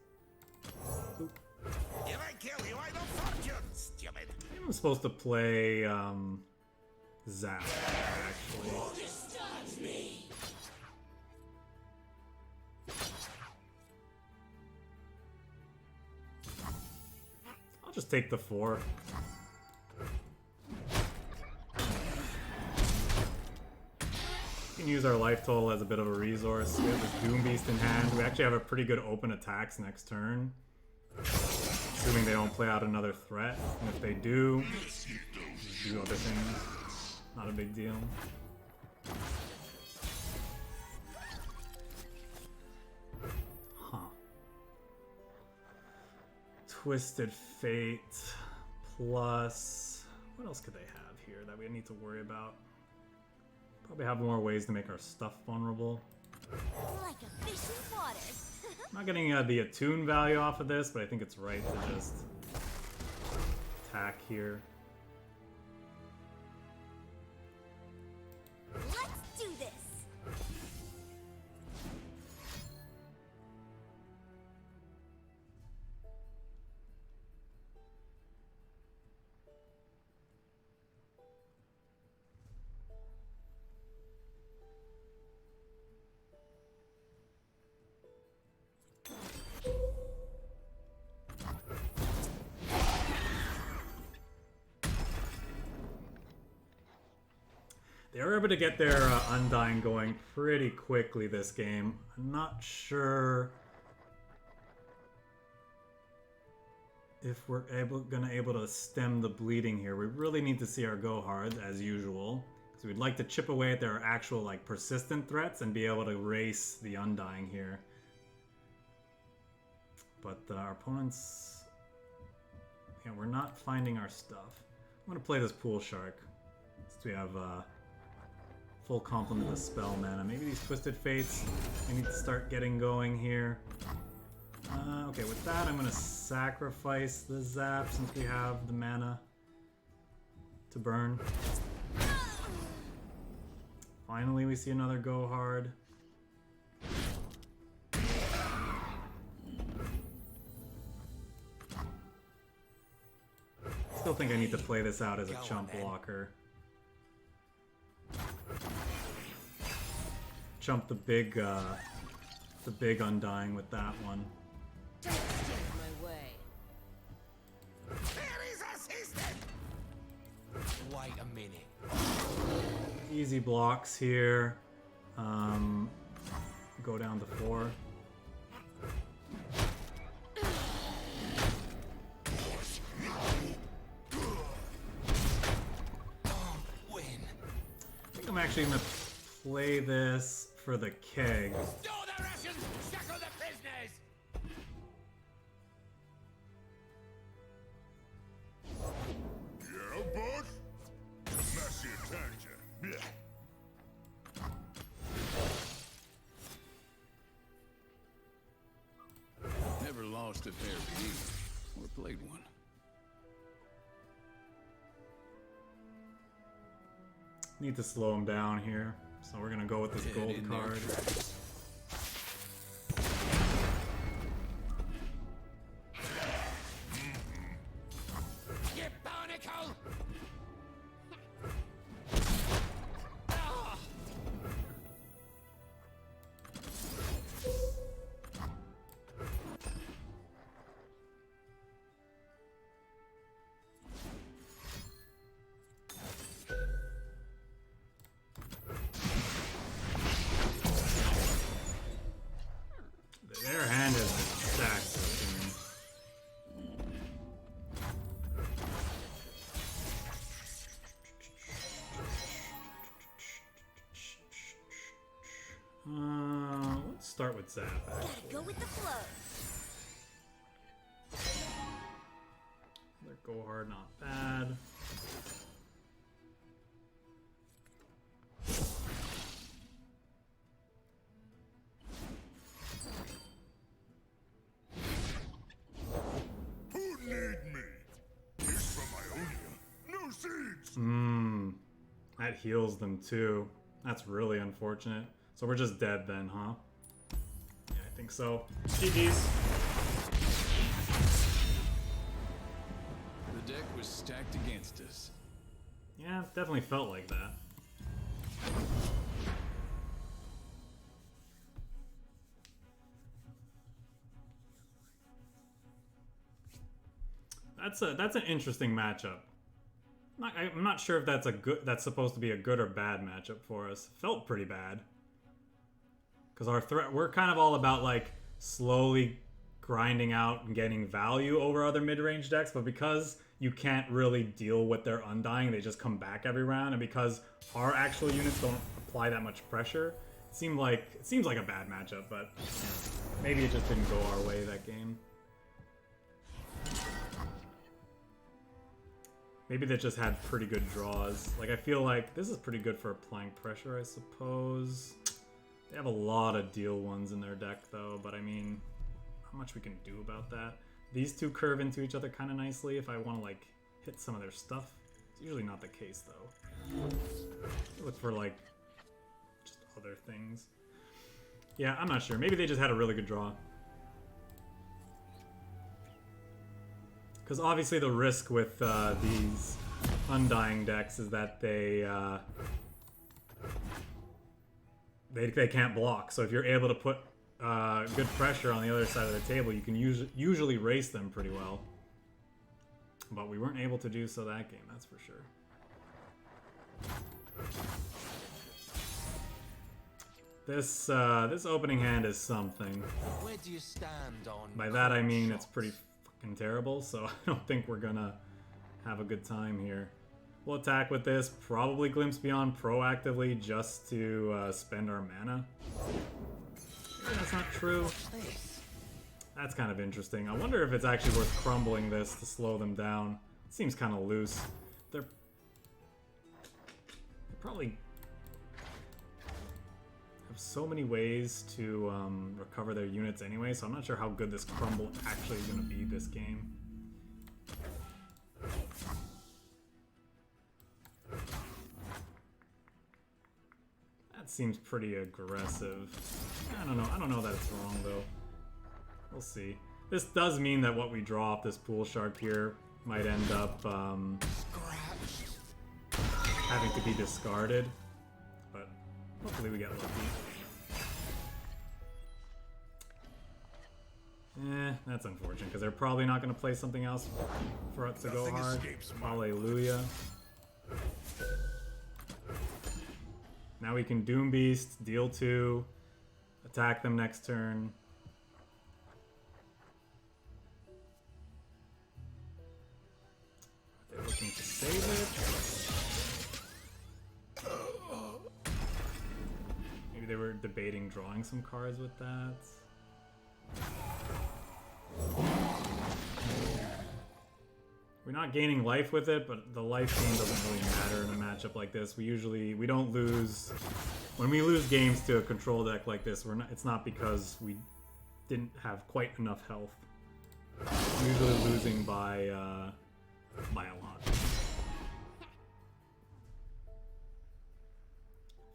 Oop. If I kill you, I don't fortune, stupid. I'm supposed to play Zap, actually. Disturbs me. just take the 4. We can use our life total as a bit of a resource. We have this Doom Beast in hand. We actually have a pretty good open attacks next turn. Assuming they don't play out another threat. And if they do, do other things. Not a big deal. Huh. Twisted Fate plus... What else could they have here that we need to worry about? Probably have more ways to make our stuff vulnerable. Like a fish in water. I'm not getting the attune value off of this, but I think it's right to just attack here. Let's do this. They were able to get their Undying going pretty quickly this game. I'm not sure if we're gonna able to stem the bleeding here. We really need to see our go hard as usual. So we'd like to chip away at their actual like persistent threats and be able to race the Undying here. But our opponents, yeah, we're not finding our stuff. I'm gonna play this Pool Shark since we have full complement of spell mana. Maybe these Twisted Fates I need to start getting going here. Okay, with that I'm gonna sacrifice the Zap since we have the mana to burn. Finally we see another go hard. Still think I need to play this out as a chump blocker. Chump the big Undying with that one. Don't stand in my way. There is assistant! Wait a minute. Easy blocks here. Go down to 4. Win. I think I'm actually gonna play this for the keg. Store the rations! Shackle the prisoners! Yeah, boss? Messy tangent. Blech. Never lost a fair game, or played one. Need to slow him down here. So we're gonna go with this Dead gold in their card. tracks. You barnacle! Their hand has been stacked this game. Let's start with Zap. Gotta go with the flow. Their go hard, not bad. Who need me? This from Ionia. No seeds! That heals them too. That's really unfortunate. So we're just dead then, huh? Yeah, I think so. GG's. The deck was stacked against us. Yeah, it definitely felt like that. That's an interesting matchup. I'm not sure if that's supposed to be a good or bad matchup for us. Felt pretty bad. Because we're kind of all about like slowly grinding out and getting value over other mid-range decks, but because you can't really deal with their Undying, they just come back every round, and because our actual units don't apply that much pressure, it seems like a bad matchup, but maybe it just didn't go our way that game. Maybe they just had pretty good draws. Like, I feel like this is pretty good for applying pressure, I suppose. They have a lot of deal ones in their deck, though, but I mean, how much we can do about that. These two curve into each other kind of nicely if I want to, like, hit some of their stuff. It's usually not the case, though. Look for, like, just other things. Yeah, I'm not sure. Maybe they just had a really good draw. Because obviously the risk with these Undying decks is that they can't block. So if you're able to put good pressure on the other side of the table, you can usually race them pretty well. But we weren't able to do so that game, that's for sure. This opening hand is something. Where do you stand on? By that I mean it's pretty fucking terrible, so I don't think we're gonna have a good time here. We'll attack with this, probably Glimpse Beyond proactively just to spend our mana. Maybe that's not true. That's kind of interesting. I wonder if it's actually worth crumbling this to slow them down. It seems kind of loose. They're probably have so many ways to recover their units anyway, so I'm not sure how good this crumble actually is going to be this game. That seems pretty aggressive. I don't know that it's wrong though. We'll see. This does mean that what we draw off this pool shark here might end up having to be discarded, but hopefully we get lucky. That's unfortunate because they're probably not going to play something else for us to go hard. Hallelujah. Now we can Doom Beast, deal 2, attack them next turn. They're looking to save it. Maybe they were debating drawing some cards with that. We're not gaining life with it, but the life gain doesn't really matter in a matchup like this. We don't lose when we lose games to a control deck like this. It's not because we didn't have quite enough health. We're usually losing by a lot.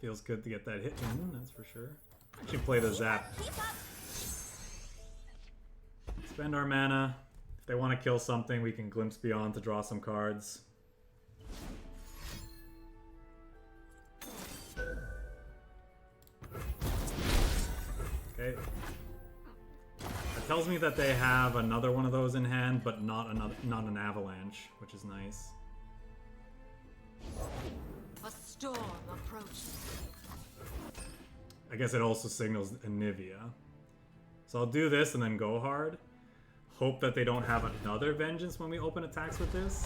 Feels good to get that hit in, that's for sure. Actually play the zap. Spend our mana. If they want to kill something, we can Glimpse Beyond to draw some cards. Okay. It tells me that they have another one of those in hand, but not an avalanche, which is nice. A storm approaches. I guess it also signals Anivia. So I'll do this and then go hard. Hope that they don't have another Vengeance when we open attacks with this.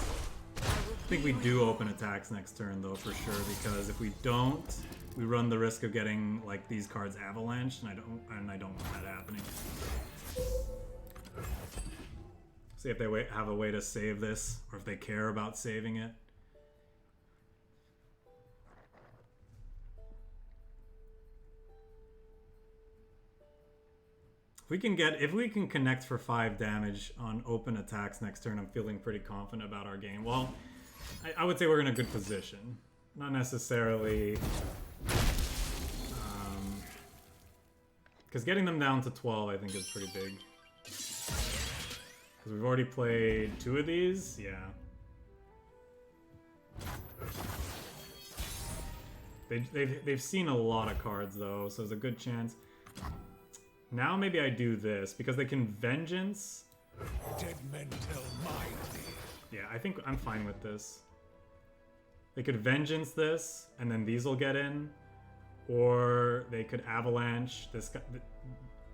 I think we do open attacks next turn though for sure, because if we don't, we run the risk of getting like these cards avalanched, and I don't want that happening. See if they have a way to save this, or if they care about saving it. If we can connect for 5 damage on open attacks next turn, I'm feeling pretty confident about our game. Well, I would say we're in a good position. Not necessarily... because getting them down to 12 I think is pretty big. Because we've already played 2 of these, yeah. They've seen a lot of cards though, so there's a good chance. Now maybe I do this, because they can Vengeance Dead men tell mildly. Yeah, I think I'm fine with this. They could Vengeance this, and then these will get in. Or they could Avalanche this,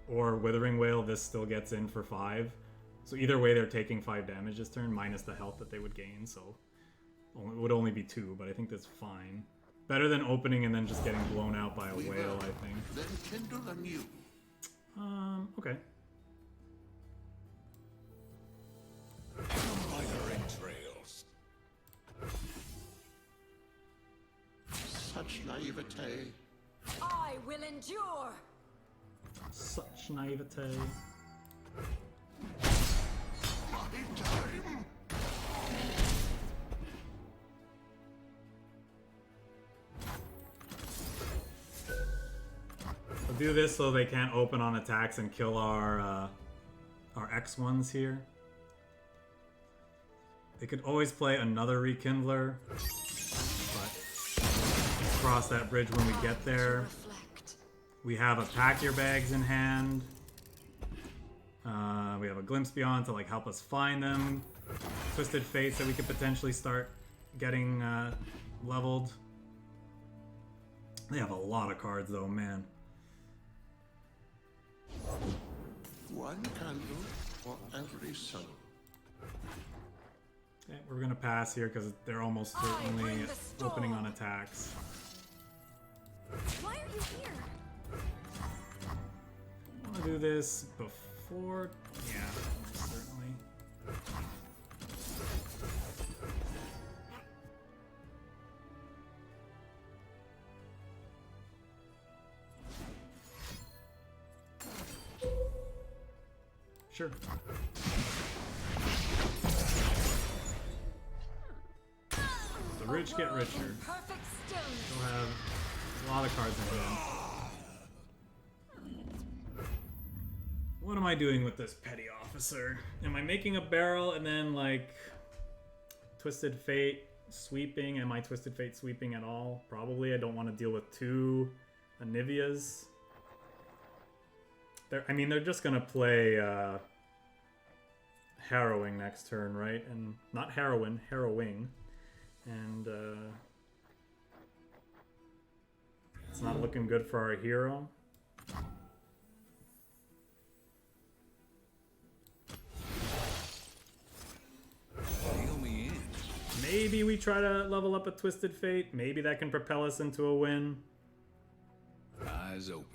or Withering Wail, this still gets in for 5. So either way, they're taking 5 damage this turn, minus the health that they would gain, so it would only be 2, but I think that's fine. Better than opening and then just getting blown out by a whale, I think. Then kindle anew. Okay. Come by their entrails. Such naivete. I will endure. Such naivete. My time. We'll do this so they can't open on attacks and kill our X1s here. They could always play another Rekindler, but cross that bridge when we get there. We have a Pack Your Bags in hand. We have a Glimpse Beyond to like help us find them. Twisted Fates that we could potentially start getting leveled. They have a lot of cards though, man. One candle for every soul. Okay, we're gonna pass here because they're almost certainly opening on attacks. Why are you here? I want to do this before. Yeah, almost certainly. Sure. The rich get richer. Perfect stillness. We'll have a lot of cards in hand. What am I doing with this petty officer? Am I making a barrel and then like Twisted Fate sweeping? Am I Twisted Fate sweeping at all? Probably. I don't want to deal with 2 Anivias. They're just gonna play Harrowing next turn, right? And not Heroin, Harrowing. And it's not looking good for our hero. Deal me in. Maybe we try to level up a Twisted Fate. Maybe that can propel us into a win. Eyes open.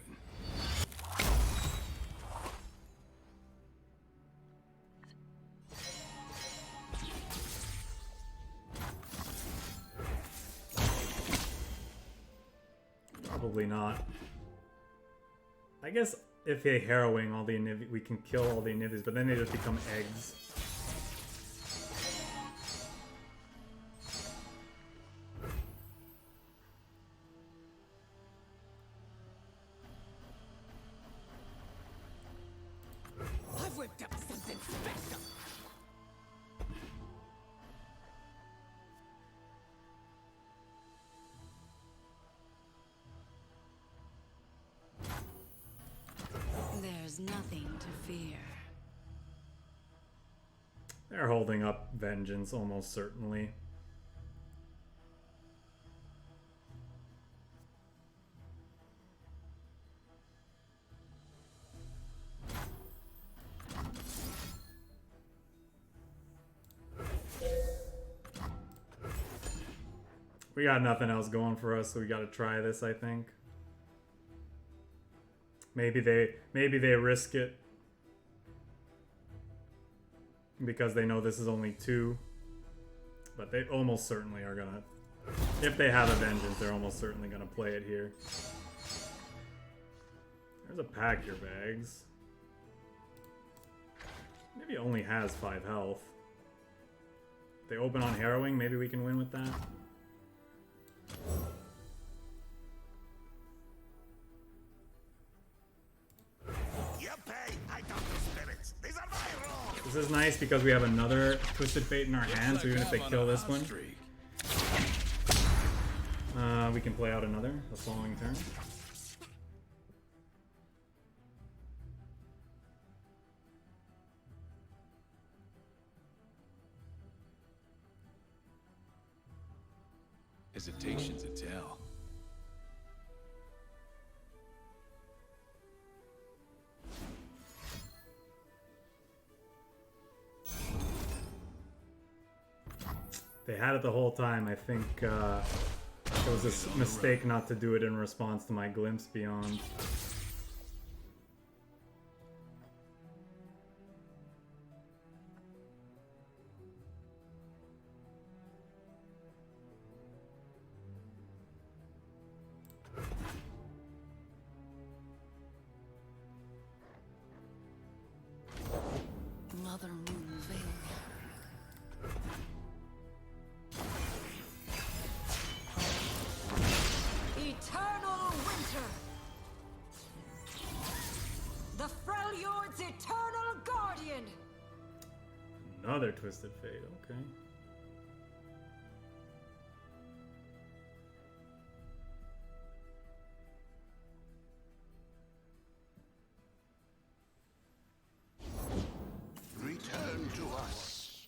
Probably not. I guess if they Harrowing all the Aniv, we can kill all the Anivis, but then they just become eggs. I've whipped up something special. There's nothing to fear. They're holding up Vengeance almost certainly. We got nothing else going for us, so we gotta try this, I think. Maybe they risk it because they know this is only 2. But they almost certainly are gonna, if they have a Vengeance, they're almost certainly gonna play it here. There's a Pack Your Bags. Maybe it only has 5 health. If they open on Harrowing, maybe we can win with that. You pay, I talk to spirits. These are my rules. This is nice because we have another Twisted Fate in our hand, so even if they I'm kill on a this hot one, streak. we can play out another the following turn. Hesitation's a tell. They had it the whole time. I think it was a mistake not to do it in response to my Glimpse Beyond. Mother Moon veil me. Eternal winter. The Freljord's eternal guardian. Another Twisted Fate, okay. Return to us.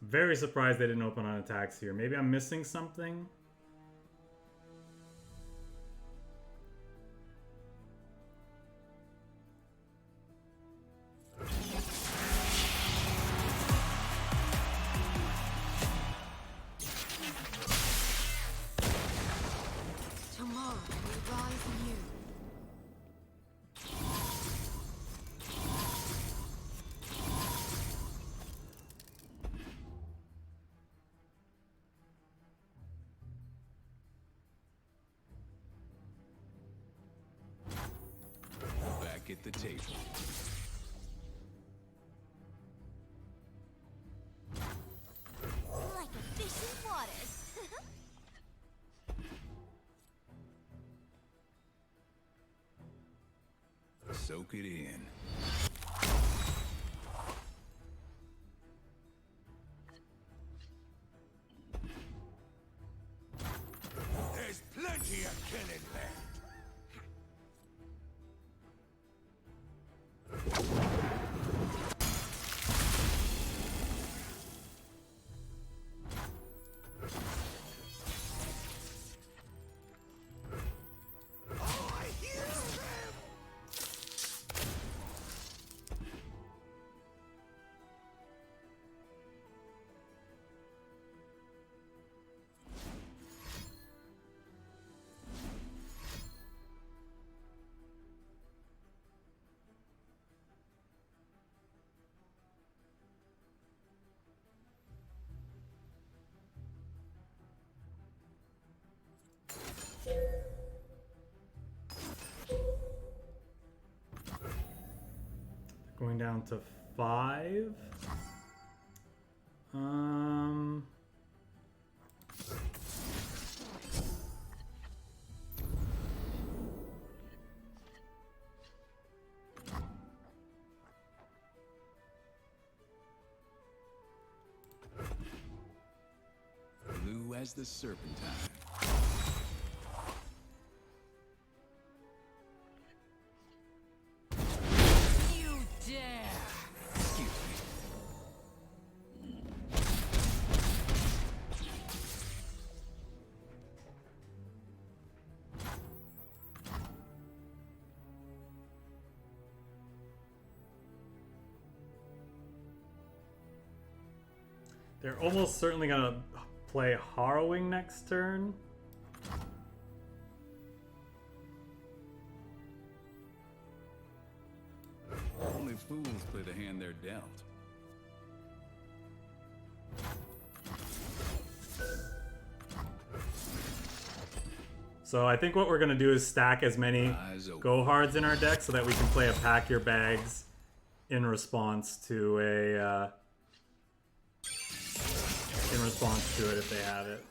Very surprised they didn't open on attacks here. Maybe I'm missing something? Tomorrow we rise anew. Back at the table. Like a fish in water. Soak it in. There's plenty of killing left. Oh, I hear them! Going down to 5. Blue as the serpentine. You dare! Excuse me. They're almost certainly gonna play Harrowing next turn. Only fools play the hand they're dealt. So I think what we're gonna do is stack as many Eyes open. go hards in our deck so that we can play a pack your bags in response to a it if they have it.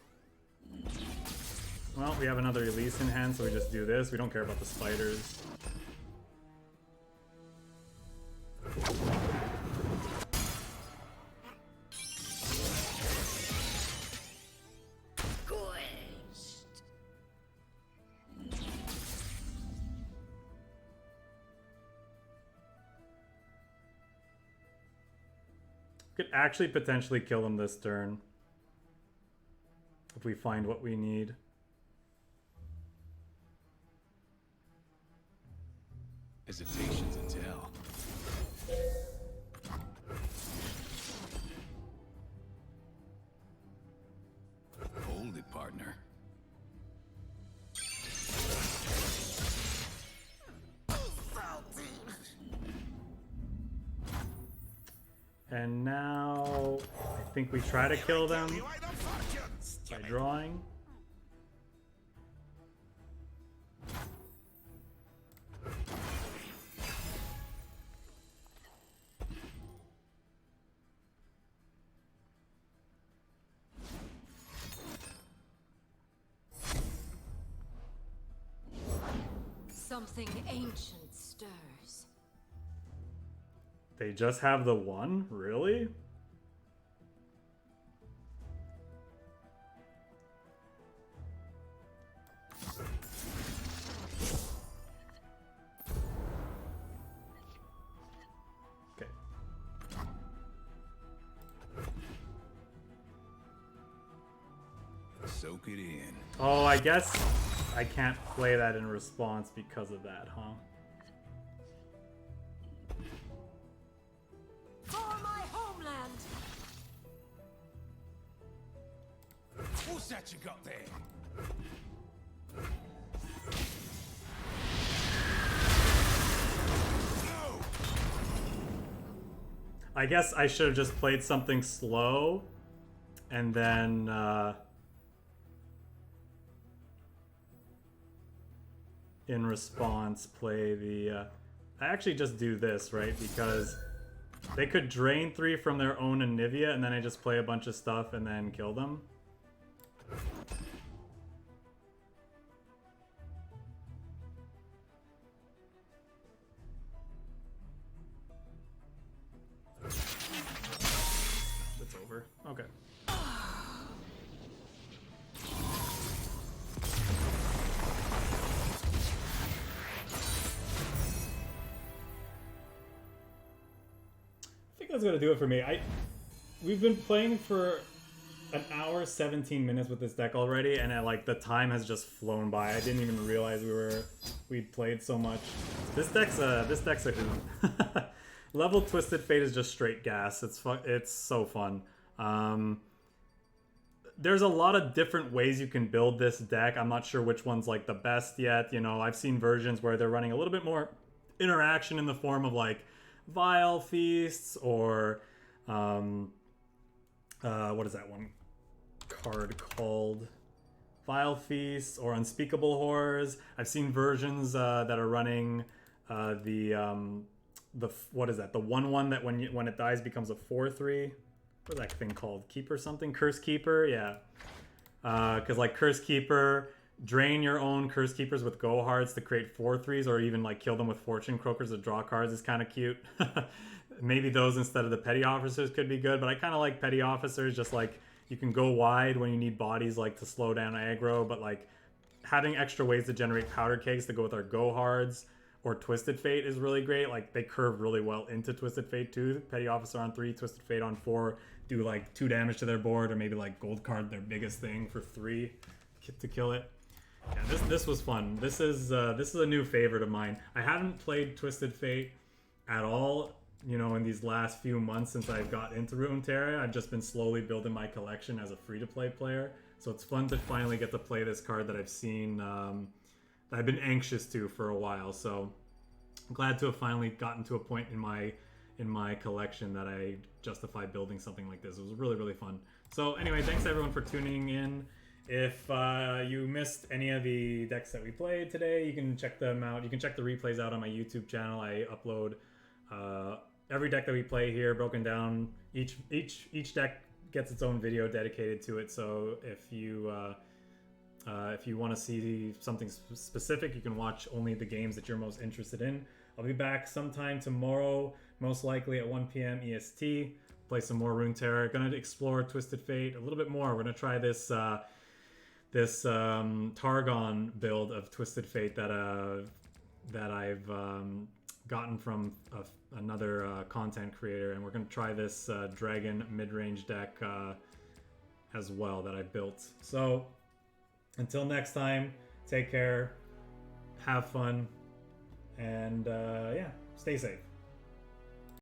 Well, we have another release in hand, so we just do this. We don't care about the spiders. Could actually potentially kill him this turn if we find what we need. Hesitation's a tell. Hold it, partner. And now I think we try to kill them You ain't no fortune, by stupid. drawing. Something ancient stirs. They just have the one? Really? Okay. Soak it in. Oh, I guess I can't play that in response because of that, huh? For my homeland! What's that you got there? No! I guess I should have just played something slow and then in response play the I actually just do this, right? Because they could drain 3 from their own Anivia and then I just play a bunch of stuff and then kill them. It's over. Okay. I think that's gonna do it for me. We've been playing for an hour 17 minutes with this deck already, and like the time has just flown by. I didn't even realize we'd played so much. This deck's a hoot. Level Twisted Fate is just straight gas. It's so fun. There's a lot of different ways you can build this deck. I'm not sure which one's like the best yet. You know, I've seen versions where they're running a little bit more interaction in the form of like Vile Feasts or what is that one card called? Vile Feasts or Unspeakable Horrors. I've seen versions that are running the what is that? The 1/1 that when it dies becomes a 4/3. What's that thing called? Keeper something? Curse Keeper? Yeah. Because like Curse Keeper, drain your own Curse Keepers with Go Hards to create 4/3s, or even like kill them with Fortune Croakers to draw cards is kind of cute. Maybe those instead of the Petty Officers could be good, but I kind of like Petty Officers. Just like you can go wide when you need bodies like to slow down aggro, but like having extra ways to generate powder kegs to go with our Go Hards or Twisted Fate is really great. Like they curve really well into Twisted Fate too. Petty Officer on 3, Twisted Fate on 4, do like 2 damage to their board, or maybe like Gold Card their biggest thing for 3 to kill it. Yeah, this was fun. This is a new favorite of mine. I haven't played Twisted Fate at all, you know, in these last few months since I got into Runeterra. I've just been slowly building my collection as a free-to-play player. So it's fun to finally get to play this card that I've seen, that I've been anxious to for a while. So I'm glad to have finally gotten to a point in my collection that I justify building something like this. It was really, really fun. So anyway, thanks everyone for tuning in. If you missed any of the decks that we played today, you can check them out. You can check the replays out on my YouTube channel. I upload every deck that we play here, broken down. Each deck gets its own video dedicated to it. So if you want to see something specific, you can watch only the games that you're most interested in. I'll be back sometime tomorrow, most likely at 1 p.m. EST. Play some more Runeterra. Gonna explore Twisted Fate a little bit more. We're gonna try this Targon build of Twisted Fate that I've gotten from another content creator, and we're going to try this dragon mid-range deck as well that I built. So until next time, take care, have fun, and yeah, stay safe.